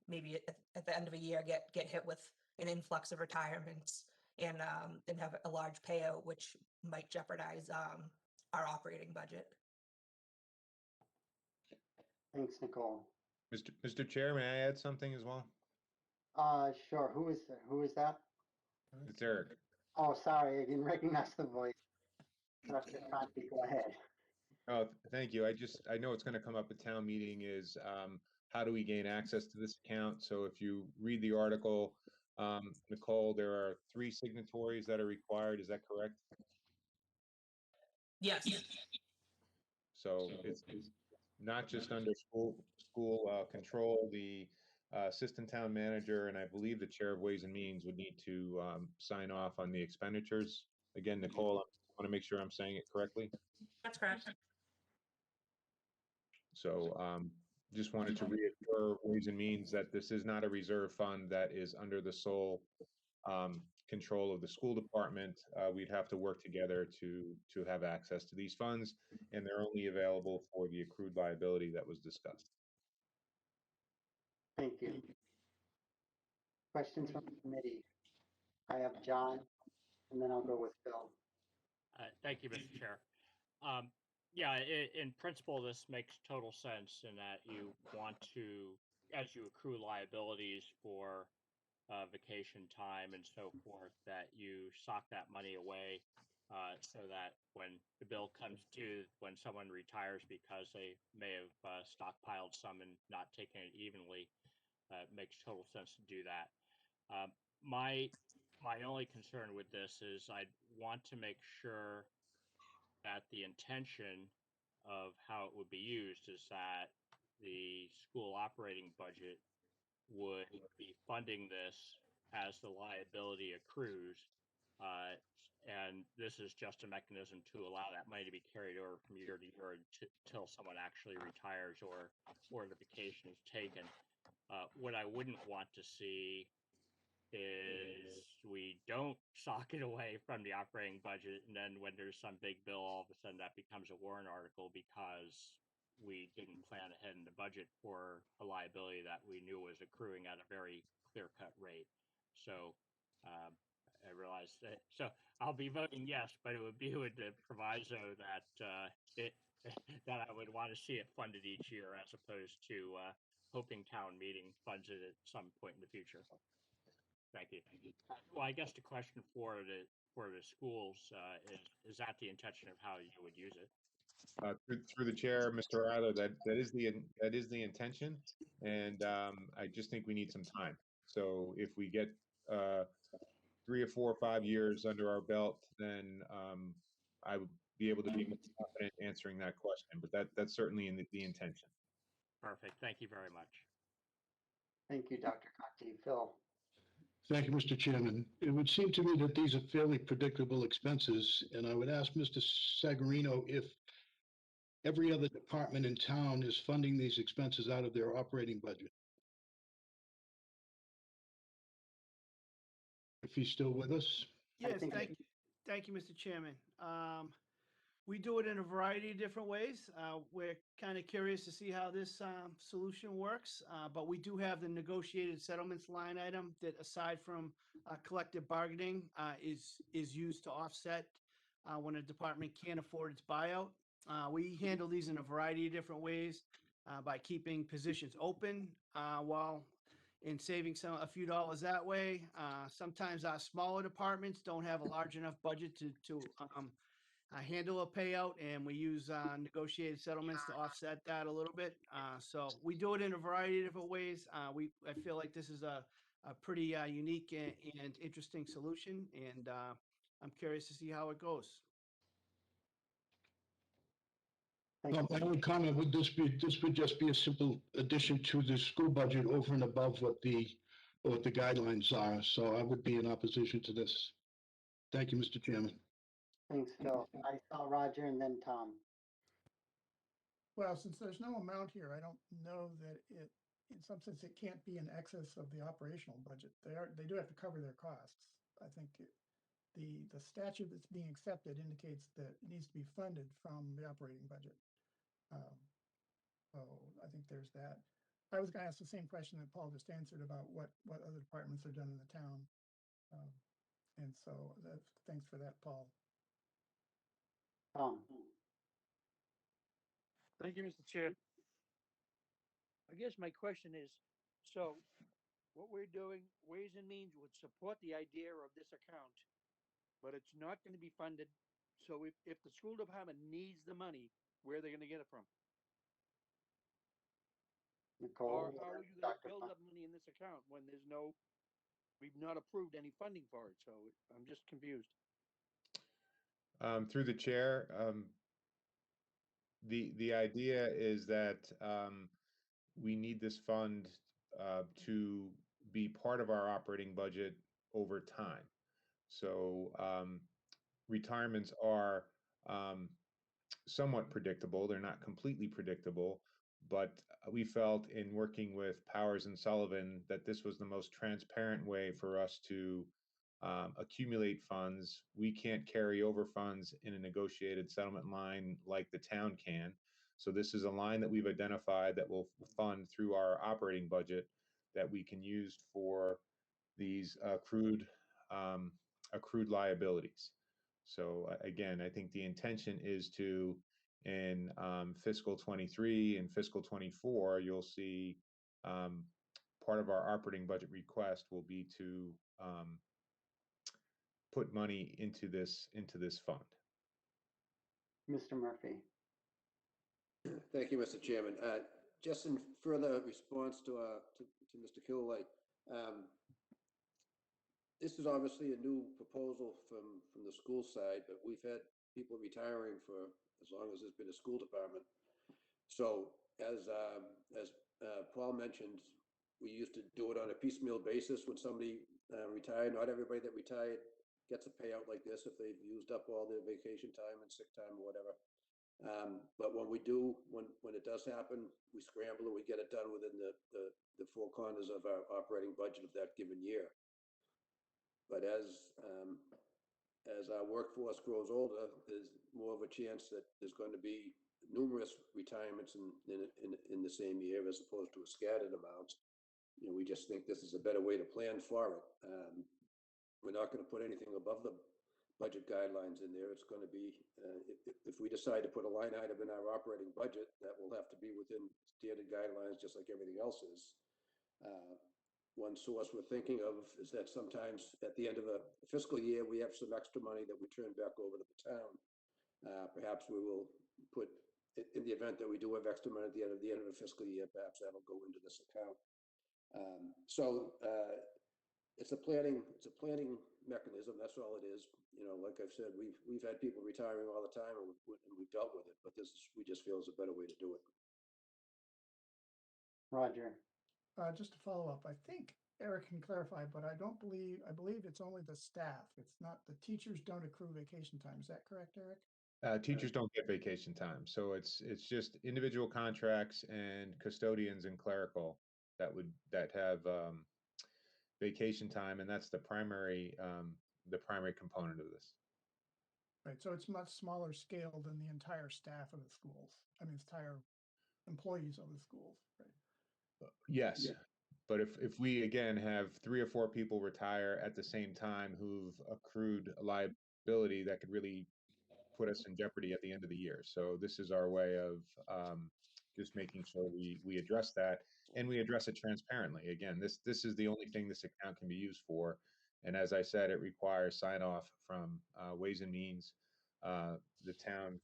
Speaker 15: maybe at the end of a year get hit with an influx of retirements and have a large payout, which might jeopardize our operating budget.
Speaker 1: Thanks, Nicole.
Speaker 22: Mr. Chair, may I add something as well?
Speaker 1: Sure. Who is that?
Speaker 22: It's Eric.
Speaker 1: Oh, sorry, I didn't recognize the voice. Dr. Conti, go ahead.
Speaker 22: Oh, thank you. I know it's going to come up at town meeting is how do we gain access to this account? So if you read the article, Nicole, there are 3 signatories that are required. Is that correct?
Speaker 15: Yes.
Speaker 22: So it's not just under school control. The assistant town manager and I believe the chair of Ways and Means would need to sign off on the expenditures. Again, Nicole, I want to make sure I'm saying it correctly.
Speaker 15: That's correct.
Speaker 22: So just wanted to reassure Ways and Means that this is not a reserve fund that is under the sole control of the school department. We'd have to work together to have access to these funds, and they're only available for the accrued liability that was discussed.
Speaker 1: Thank you. Questions from the committee? I have John, and then I'll go with Phil.
Speaker 13: Thank you, Mr. Chair. Yeah, in principle, this makes total sense in that you want to, as you accrue liabilities for vacation time and so forth, that you sock that money away so that when the bill comes due, when someone retires because they may have stockpiled some and not taken it evenly, it makes total sense to do that. My only concern with this is I'd want to make sure that the intention of how it would be used is that the school operating budget would be funding this as the liability accrues. And this is just a mechanism to allow that money to be carried over from year to year until someone actually retires or the vacation is taken. What I wouldn't want to see is we don't sock it away from the operating budget, and then when there's some big bill, all of a sudden that becomes a warrant article because we didn't plan ahead in the budget for a liability that we knew was accruing at a very clear-cut rate. So I realized that. So I'll be voting yes, but it would be with the proviso that that I would want to see it funded each year as opposed to hoping town meeting funds it at some point in the future. Thank you. Well, I guess the question for the schools is that the intention of how you would use it?
Speaker 22: Through the chair, Mr. Eiler, that is the intention, and I just think we need some time. So if we get 3 or 4 or 5 years under our belt, then I would be able to be more confident answering that question. But that's certainly in the intention.
Speaker 13: Perfect. Thank you very much.
Speaker 1: Thank you, Dr. Conti. Phil?
Speaker 9: Thank you, Mr. Chairman. It would seem to me that these are fairly predictable expenses, and I would ask Mr. Sagarino if every other department in town is funding these expenses out of their operating budget. If he's still with us?
Speaker 10: Yes, thank you, Mr. Chairman. We do it in a variety of different ways. We're kind of curious to see how this solution works, but we do have the negotiated settlements line item that, aside from collective bargaining, is used to offset when a department can't afford its buyout. We handle these in a variety of different ways by keeping positions open while and saving a few dollars that way. Sometimes our smaller departments don't have a large enough budget to handle a payout, and we use negotiated settlements to offset that a little bit. So we do it in a variety of different ways. I feel like this is a pretty unique and interesting solution, and I'm curious to see how it goes.
Speaker 9: My only comment would this would just be a simple addition to the school budget over and above what the guidelines are. So I would be in opposition to this. Thank you, Mr. Chairman.
Speaker 1: Thanks, Phil. I saw Roger and then Tom.
Speaker 16: Well, since there's no amount here, I don't know that in some sense, it can't be in excess of the operational budget. They do have to cover their costs. I think the statute that's being accepted indicates that it needs to be funded from the operating budget. So I think there's that. I was going to ask the same question that Paul just answered about what other departments are done in the town. And so thanks for that, Paul.
Speaker 1: Tom.
Speaker 6: Thank you, Mr. Chair. I guess my question is, so what we're doing, Ways and Means would support the idea of this account, but it's not going to be funded. So if the school department needs the money, where are they going to get it from?
Speaker 1: Nicole.
Speaker 6: Or how are you going to build up money in this account when we've not approved any funding for it? So I'm just confused.
Speaker 22: Through the chair, the idea is that we need this fund to be part of our operating budget over time. So retirements are somewhat predictable. They're not completely predictable, but we felt in working with Powers and Sullivan that this was the most transparent way for us to accumulate funds. We can't carry over funds in a negotiated settlement line like the town can. So this is a line that we've identified that will fund through our operating budget that we can use for these accrued liabilities. So again, I think the intention is to, in fiscal 23 and fiscal 24, you'll see part of our operating budget request will be to put money into this fund.
Speaker 1: Mr. Murphy.
Speaker 19: Thank you, Mr. Chairman. Just in further response to Mr. Killight, this is obviously a new proposal from the school side, but we've had people retiring for as long as there's been a school department. So as Paul mentioned, we used to do it on a piecemeal basis when somebody retired. Not everybody that retired gets a payout like this if they've used up all their vacation time and sick time or whatever. But when we do, when it does happen, we scramble and we get it done within the four corners of our operating budget of that given year. But as our workforce grows older, there's more of a chance that there's going to be numerous retirements in the same year as opposed to a scattered amount. You know, we just think this is a better way to plan for it. We're not going to put anything above the budget guidelines in there. It's going to be, if we decide to put a line item in our operating budget, that will have to be within standard guidelines, just like everything else is. One source we're thinking of is that sometimes at the end of a fiscal year, we have some extra money that we turn back over to the town. Perhaps we will put, in the event that we do have extra money at the end of the fiscal year, perhaps that'll go into this account. It's a planning mechanism. That's all it is. You know, like I've said, we've had people retiring all the time, and we've dealt with it. But we just feel is a better way to do it.
Speaker 1: Roger.
Speaker 16: Just to follow up, I think Eric can clarify, but I believe it's only the staff. It's not, the teachers don't accrue vacation time. Is that correct, Eric?
Speaker 22: Teachers don't get vacation time, so it's just individual contracts and custodians and clerical that have vacation time, and that's the primary component of this.
Speaker 16: Right, so it's much smaller scale than the entire staff of the schools. I mean, entire employees of the schools, right?
Speaker 22: Yes.
Speaker 16: Yeah.
Speaker 22: But if we again have 3 or 4 people retire at the same time who've accrued a liability, that could really put us in jeopardy at the end of the year. So this is our way of just making sure we address that. and we address it transparently. Again, this is the only thing this account can be used for. And as I said, it requires sign off from Ways and Means, the town,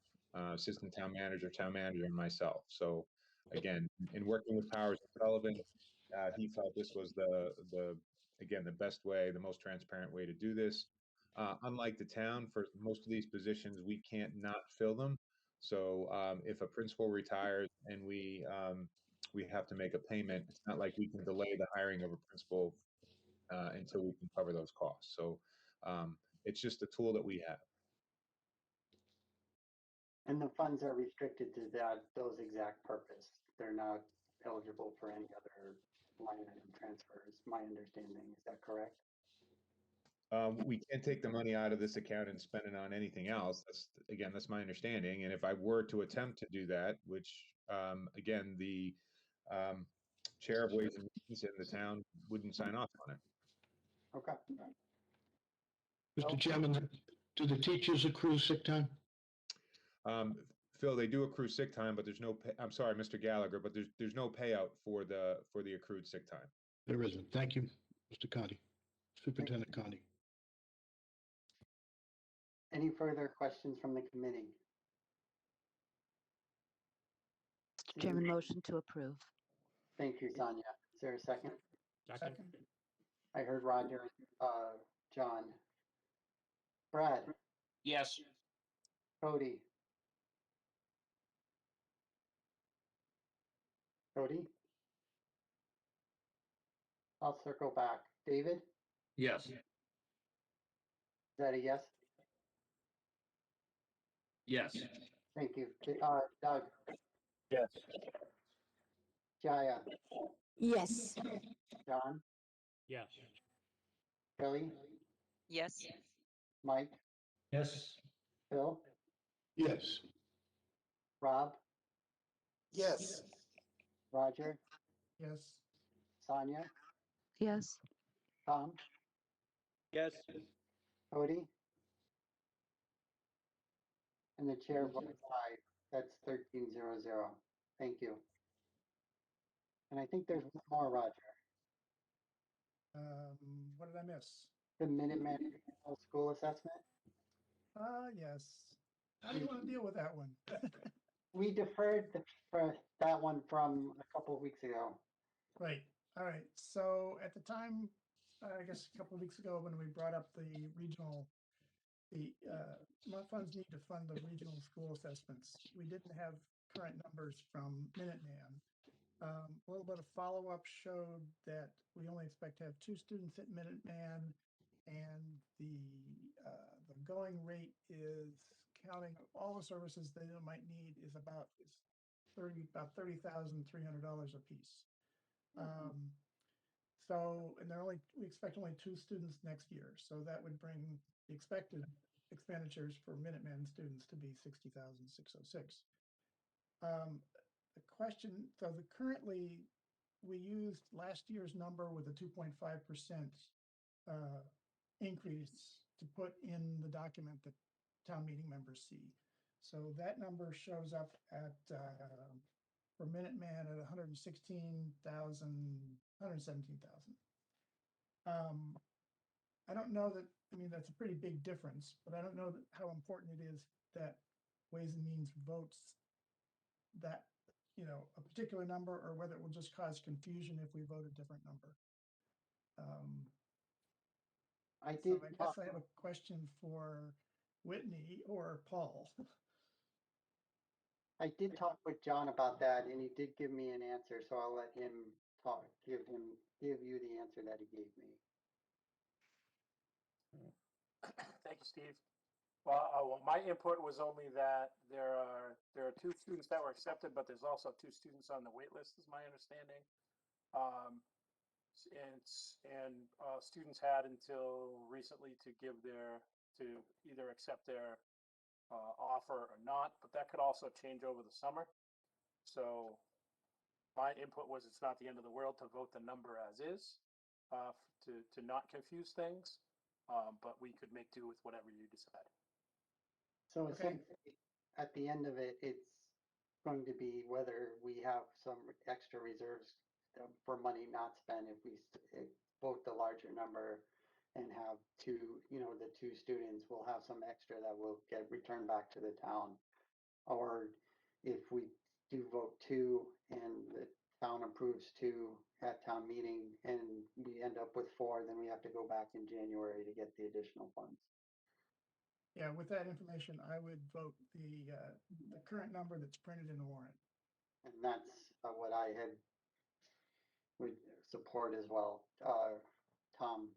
Speaker 22: assistant town manager, and myself. So again, in working with Powers and Sullivan, he felt this was again, the best way, the most transparent way to do this. Unlike the town, for most of these positions, we can't not fill them. So if a principal retires and we have to make a payment, it's not like we can delay the hiring of a principal until we can cover those costs. So it's just a tool that we have.
Speaker 1: And the funds are restricted to those exact purpose. They're not eligible for any other line item transfers, my understanding. Is that correct?
Speaker 22: We can't take the money out of this account and spend it on anything else. That's my understanding. And if I were to attempt to do that, which again, the chair of Ways and Means in the town wouldn't sign off on it.
Speaker 1: Okay.
Speaker 9: Mr. Chairman, do the teachers accrue sick time?
Speaker 22: Phil, they do accrue sick time, but there's no pay, I'm sorry, Mr. Gallagher, but there's no payout for the accrued sick time.
Speaker 9: There isn't. Thank you, Mr. Conti. Superintendent Conti.
Speaker 1: Any further questions from the committee?
Speaker 7: Mr. Chairman, motion to approve.
Speaker 1: Thank you, Sonia. Is there a second?
Speaker 13: Second.
Speaker 1: I heard Roger, John. Brad,
Speaker 11: Yes.
Speaker 1: Cody. Cody? I'll circle back. David,
Speaker 8: Yes.
Speaker 1: is that a yes?
Speaker 8: Yes.
Speaker 1: Thank you. Doug,
Speaker 18: Yes.
Speaker 1: Jaya,
Speaker 7: Yes.
Speaker 1: John,
Speaker 13: Yes.
Speaker 1: Kelly,
Speaker 2: Yes.
Speaker 1: Mike,
Speaker 4: Yes.
Speaker 1: Phil,
Speaker 9: Yes.
Speaker 1: Rob,
Speaker 3: Yes.
Speaker 1: Roger,
Speaker 16: Yes.
Speaker 1: Sonia,
Speaker 7: Yes.
Speaker 1: Tom,
Speaker 6: Yes.
Speaker 1: Cody, and the chair votes aye. That's 13-0-0. Thank you. And I think there's one more, Roger.
Speaker 16: What did I miss?
Speaker 1: The Minuteman Regional School Assessment.
Speaker 16: Yes. How do you want to deal with that one?
Speaker 1: We deferred for that one from a couple of weeks ago.
Speaker 16: Right. All right. So at the time, I guess a couple of weeks ago, when we brought up the funds need to fund the regional school assessments, we didn't have current numbers from Minuteman. A little bit of follow-up showed that we only expect to have 2 students at Minuteman, and the going rate is, counting all the services they might need, is about $30,300 a piece. And we expect only 2 students next year, so that would bring the expected expenditures for Minuteman students to be $60,606. The question, currently, we used last year's number with a 2.5% increase to put in the document that town meeting members see. So that number shows up at, for Minuteman at 117,000. I don't know that, that's a pretty big difference, but I don't know how important it is that Ways and Means votes that, a particular number, or whether it will just cause confusion if we vote a different number.
Speaker 1: I
Speaker 16: So
Speaker 1: did
Speaker 16: I guess I have a question for Whitney or Paul.
Speaker 1: I did talk with John about that, and he did give me an answer, so I'll let him give you the answer that he gave me.
Speaker 5: Thank you, Steve. Well, my input was only that there are 2 students that were accepted, but there's also 2 students on the wait list, is my understanding. Students had until recently to either accept their offer or not, but that could also change over the summer. So my input was, it's not the end of the world to vote the number as is, to not confuse things, but we could make do with whatever you decide.
Speaker 1: So essentially, at the end of it, it's going to be whether we have some extra reserves for money not spent if we vote the larger number and have two, the two students will have some extra that will get returned back to the town. Or if we do vote two and the town approves two at town meeting and we end up with four, then we have to go back in January to get the additional funds.
Speaker 16: Yeah, with that information, I would vote the current number that's printed in the warrant.
Speaker 1: And that's what I would support as well. Tom.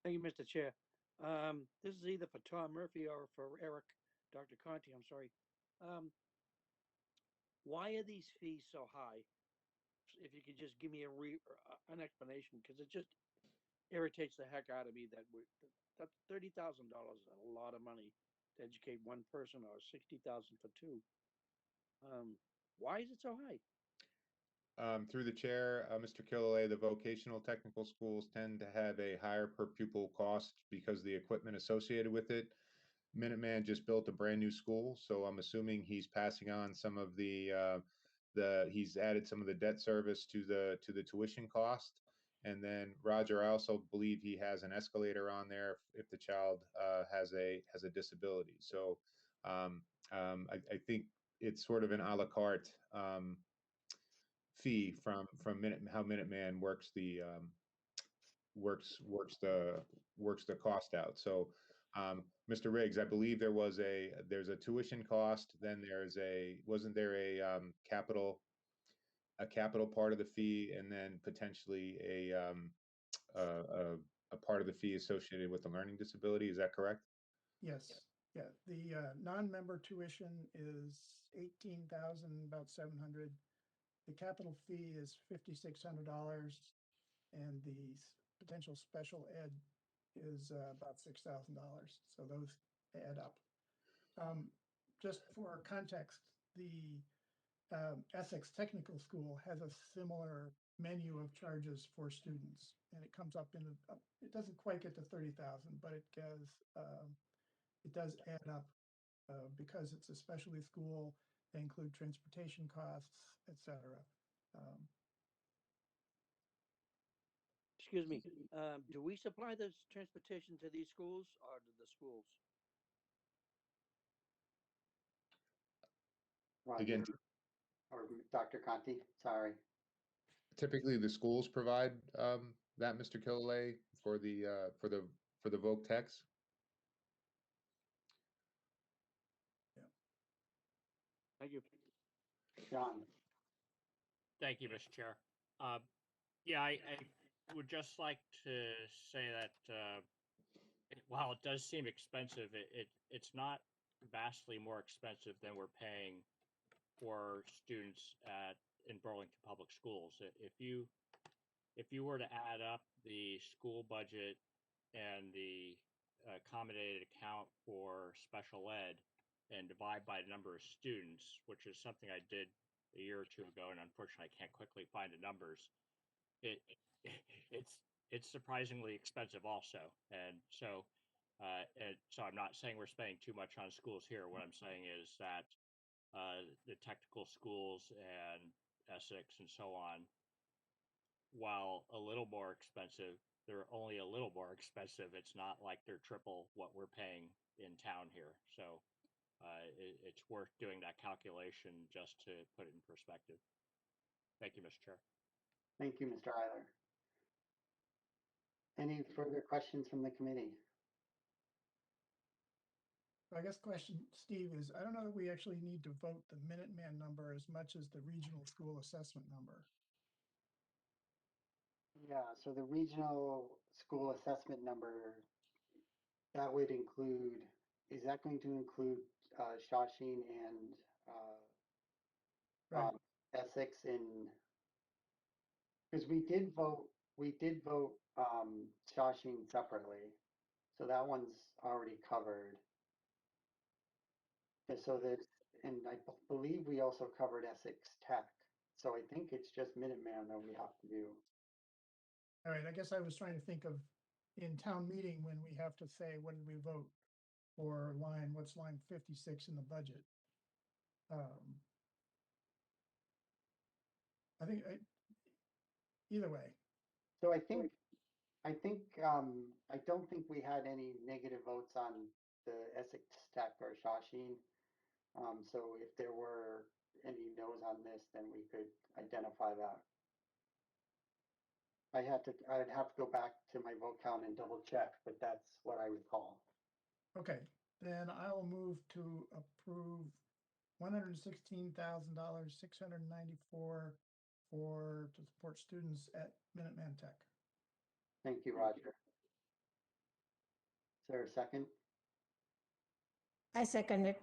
Speaker 6: Thank you, Mr. Chair. This is either for Tom Murphy or for Eric, Dr. Conti, I'm sorry. Why are these fees so high? If you could just give me an explanation, because it just irritates the heck out of me that that $30,000 is a lot of money to educate one person, or $60,000 for two. Why is it so high?
Speaker 22: Through the chair, Mr. Killalay, the vocational technical schools tend to have a higher per pupil cost because the equipment associated with it. Minuteman just built a brand new school, so I'm assuming he's passing on some of he's added some of the debt service to the tuition cost. And then Roger, I also believe he has an escalator on there if the child has a disability. So I think it's sort of an a la carte fee from how Minuteman works the cost out. So Mr. Riggs, I believe there's a tuition cost, then wasn't there a capital part of the fee, and then potentially a part of the fee associated with the learning disability? Is that correct?
Speaker 16: Yes, yeah. The non-member tuition is 18,000, about 700. The capital fee is $5,600, and the potential special ed is about $6,000. So those add up. Just for context, the Essex Technical School has a similar menu of charges for students, and it comes up in it doesn't quite get to 30,000, but it does add up because it's a specialty school. They include transportation costs, etc.
Speaker 6: Excuse me. Do we supply the transportation to these schools, or to the schools?
Speaker 1: Roger,
Speaker 22: Again,
Speaker 1: or Dr. Conti, sorry.
Speaker 22: typically the schools provide that, Mr. Killalay, for the voc techs.
Speaker 6: Thank you.
Speaker 1: John.
Speaker 13: Thank you, Mr. Chair. Yeah, I would just like to say that while it does seem expensive, it's not vastly more expensive than we're paying for students in Burlington Public Schools. If you were to add up the school budget and the accommodated account for special ed and divide by the number of students, which is something I did a year or two ago, and unfortunately I can't quickly find the numbers, it's surprisingly expensive also. And so I'm not saying we're spending too much on schools here. What I'm saying is that the technical schools and Essex and so on, while a little more expensive, they're only a little more expensive. It's not like they're triple what we're paying in town here. So it's worth doing that calculation just to put it in perspective. Thank you, Mr. Chair.
Speaker 1: Thank you, Mr. Eiler. Any further questions from the committee?
Speaker 16: I guess question, Steve, is I don't know that we actually need to vote the Minuteman number as much as the regional school assessment number.
Speaker 1: Yeah, so the regional school assessment number, that would include, is that going to include Shawshing and
Speaker 16: Right.
Speaker 1: Essex in, because we did vote Shawshing separately. So that one's already covered. And so there's, and I believe we also covered Essex Tech. So I think it's just Minuteman that we have to do.
Speaker 16: All right, I guess I was trying to think of in town meeting when we have to say, what did we vote for what's line 56 in the budget? I think, either way.
Speaker 1: So I think, I don't think we had any negative votes on the Essex Tech or Shawsheen. So if there were any no's on this, then we could identify that. I'd have to go back to my vote count and double check, but that's what I recall.
Speaker 16: Okay, then I will move to approve $116,694 to support students at Minuteman Tech.
Speaker 1: Thank you, Roger. Is there a second?
Speaker 12: I second it.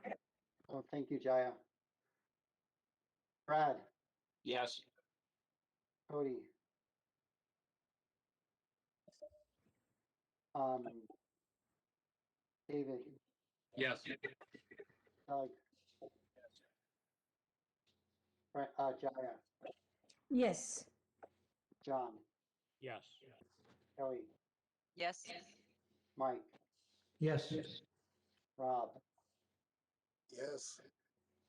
Speaker 1: Oh, thank you, Jaya. Brad,
Speaker 11: Yes.
Speaker 1: Cody. David,
Speaker 8: Yes.
Speaker 1: Doug, Jaya,
Speaker 12: Yes.
Speaker 1: John,
Speaker 13: Yes.
Speaker 1: Kelly,
Speaker 2: Yes.
Speaker 1: Mike,
Speaker 4: Yes.
Speaker 1: Rob,
Speaker 3: Yes.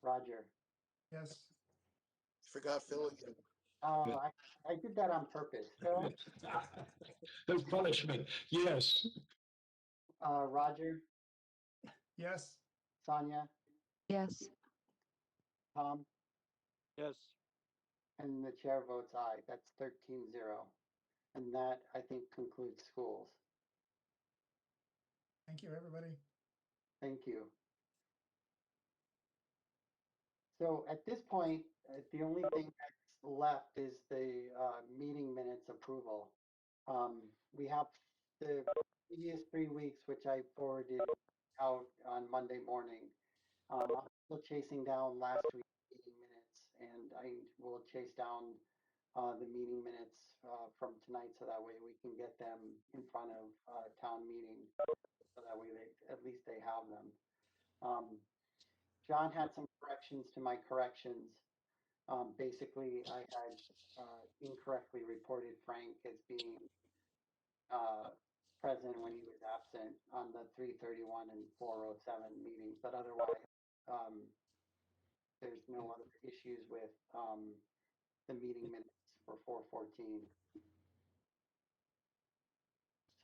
Speaker 1: Roger.
Speaker 16: Yes.
Speaker 3: Forgot Phil again.
Speaker 1: I did that on purpose. Phil,
Speaker 9: As punishment, yes.
Speaker 1: Roger,
Speaker 16: Yes.
Speaker 1: Sonia,
Speaker 7: Yes.
Speaker 1: Tom,
Speaker 6: Yes.
Speaker 1: and the chair votes aye. That's 13-0. And that, I think, concludes schools.
Speaker 16: Thank you, everybody.
Speaker 1: Thank you. So at this point, the only thing that's left is the meeting minutes approval. We have the previous 3 weeks, which I forwarded out on Monday morning. I'm still chasing down last week's meeting minutes, and I will chase down the meeting minutes from tonight, so that way we can get them in front of town meeting, so that way at least they have them. John had some corrections to my corrections. Basically, I had incorrectly reported Frank as being present when he was absent on the 331 and 407 meetings, but otherwise, there's no other issues with the meeting minutes for 414.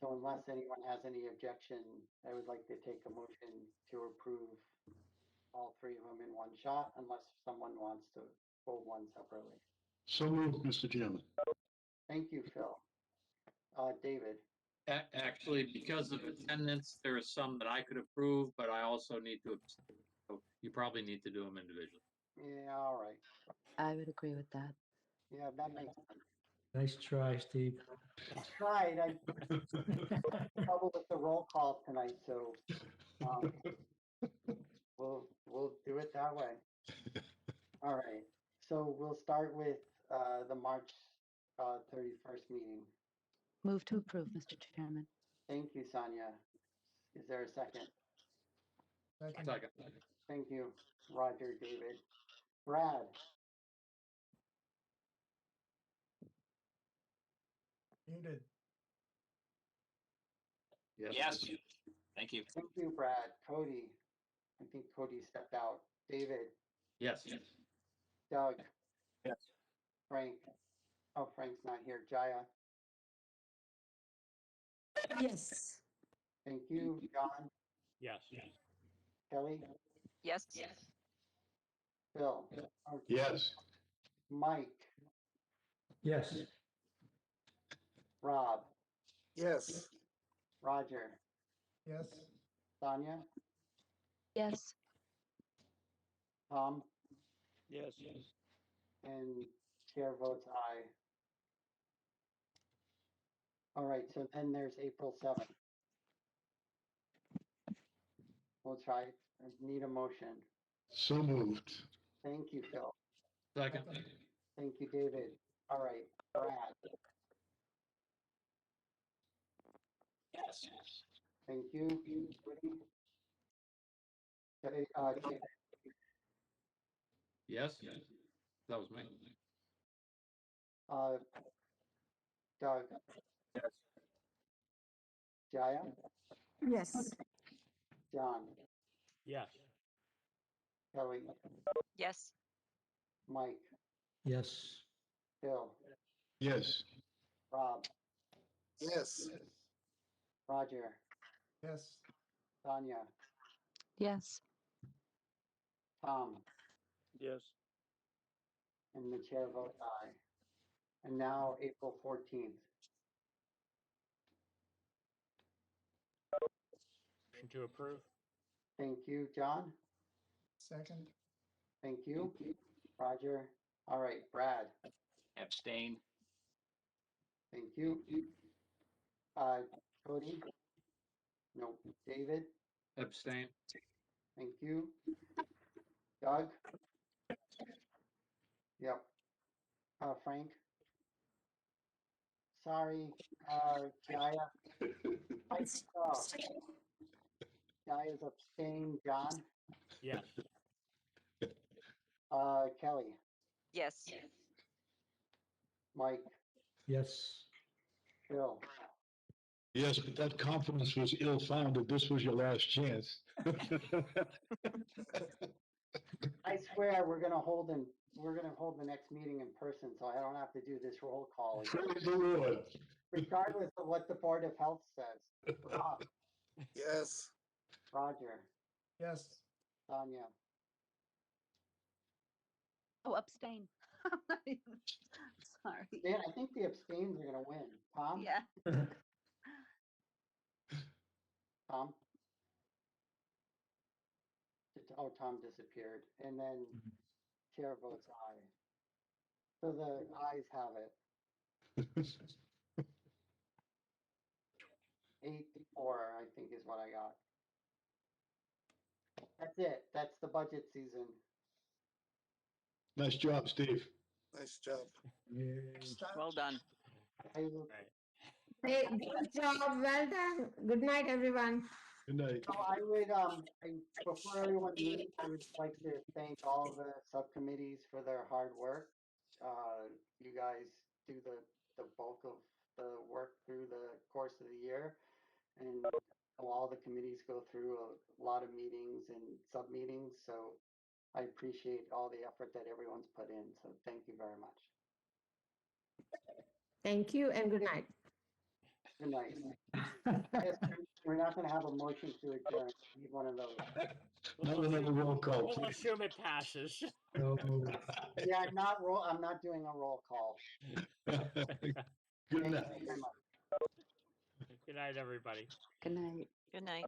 Speaker 1: So unless anyone has any objection, I would like to take a motion to approve all three of them in one shot, unless someone wants to hold one separately.
Speaker 9: So moved, Mr. Chairman.
Speaker 1: Thank you, Phil. David,
Speaker 8: Actually, because of attendance, there are some that I could approve, but I also need to, so you probably need to do them individually.
Speaker 1: yeah, all right.
Speaker 7: I would agree with that.
Speaker 1: Yeah, that makes sense.
Speaker 4: Nice try, Steve.
Speaker 1: I tried. I had trouble with the roll call tonight, so we'll do it that way. All right. So we'll start with the March 31st meeting.
Speaker 7: Move to approve, Mr. Chairman.
Speaker 1: Thank you, Sonia. Is there a second?
Speaker 8: Second.
Speaker 1: Thank you, Roger, David. Brad,
Speaker 16: Muted.
Speaker 11: Yes. Thank you.
Speaker 1: thank you, Brad. Cody, I think Cody stepped out. David,
Speaker 8: Yes.
Speaker 1: Doug,
Speaker 18: Yes.
Speaker 1: Frank. Oh, Frank's not here. Jaya,
Speaker 12: Yes.
Speaker 1: thank you. John,
Speaker 13: Yes.
Speaker 1: Kelly,
Speaker 2: Yes.
Speaker 1: Phil,
Speaker 9: Yes.
Speaker 1: Mike,
Speaker 4: Yes.
Speaker 1: Rob,
Speaker 3: Yes.
Speaker 1: Roger,
Speaker 16: Yes.
Speaker 1: Sonia,
Speaker 7: Yes.
Speaker 1: Tom,
Speaker 6: Yes.
Speaker 1: and chair votes aye. All right, so then there's April 7th. We'll try. I need a motion.
Speaker 9: So moved.
Speaker 1: Thank you, Phil.
Speaker 8: Second.
Speaker 1: Thank you, David. All right, Brad.
Speaker 11: Yes.
Speaker 1: Thank you. Woody? David,
Speaker 8: Yes. That was me.
Speaker 1: Doug,
Speaker 18: Yes.
Speaker 1: Jaya,
Speaker 12: Yes.
Speaker 1: John,
Speaker 13: Yes.
Speaker 1: Kelly,
Speaker 2: Yes.
Speaker 1: Mike,
Speaker 4: Yes.
Speaker 1: Bill,
Speaker 9: Yes.
Speaker 1: Rob,
Speaker 3: Yes.
Speaker 1: Roger,
Speaker 16: Yes.
Speaker 1: Tanya,
Speaker 7: Yes.
Speaker 1: Tom,
Speaker 6: Yes.
Speaker 1: and the chair votes aye. And now April 14th.
Speaker 13: Motion to approve.
Speaker 1: Thank you, John.
Speaker 16: Second.
Speaker 1: Thank you, Roger. All right, Brad.
Speaker 11: Abstain.
Speaker 1: Thank you. Cody? No. David?
Speaker 8: Abstain.
Speaker 1: Thank you. Doug? Yep. Frank? Sorry. Gaia? Oh, Gaia's abstained. John?
Speaker 13: Yes.
Speaker 1: Kelly?
Speaker 2: Yes.
Speaker 1: Mike?
Speaker 4: Yes.
Speaker 1: Bill?
Speaker 9: Yes, but that confidence was ill-founded. This was your last chance.
Speaker 1: I swear we're gonna hold the next meeting in person, so I don't have to do this roll call again,
Speaker 9: Praise the Lord.
Speaker 1: regardless of what the Board of Health says. Rob,
Speaker 3: Yes.
Speaker 1: Roger,
Speaker 16: Yes.
Speaker 1: Tanya,
Speaker 7: Oh, abstain. Sorry.
Speaker 1: Dan, I think the abstains are gonna win. Tom?
Speaker 7: Yeah.
Speaker 1: Tom? Oh, Tom disappeared, and then chair votes aye. So the ayes have it. 8-4, I think is what I got. That's it. That's the budget season.
Speaker 9: Nice job, Steve.
Speaker 3: Nice job.
Speaker 2: Well done.
Speaker 1: I will-
Speaker 12: Hey, good job. Well done. Good night, everyone.
Speaker 9: Good night.
Speaker 1: So before everyone leaves, I would like to thank all the subcommittees for their hard work. You guys do the bulk of the work through the course of the year. And all the committees go through a lot of meetings and sub-meetings. So I appreciate all the effort that everyone's put in. So thank you very much.
Speaker 12: Thank you and good night.
Speaker 1: Good night. Yes, we're not going to have a motion to adjourn. We need one of those.
Speaker 9: Not another roll call,
Speaker 13: We'll
Speaker 9: please.
Speaker 13: assume it passes.
Speaker 4: No.
Speaker 1: Yeah, I'm not doing a roll call.
Speaker 9: Good
Speaker 1: Thank you
Speaker 9: night.
Speaker 1: very much.
Speaker 13: Good night, everybody.
Speaker 7: Good night.
Speaker 2: Good night.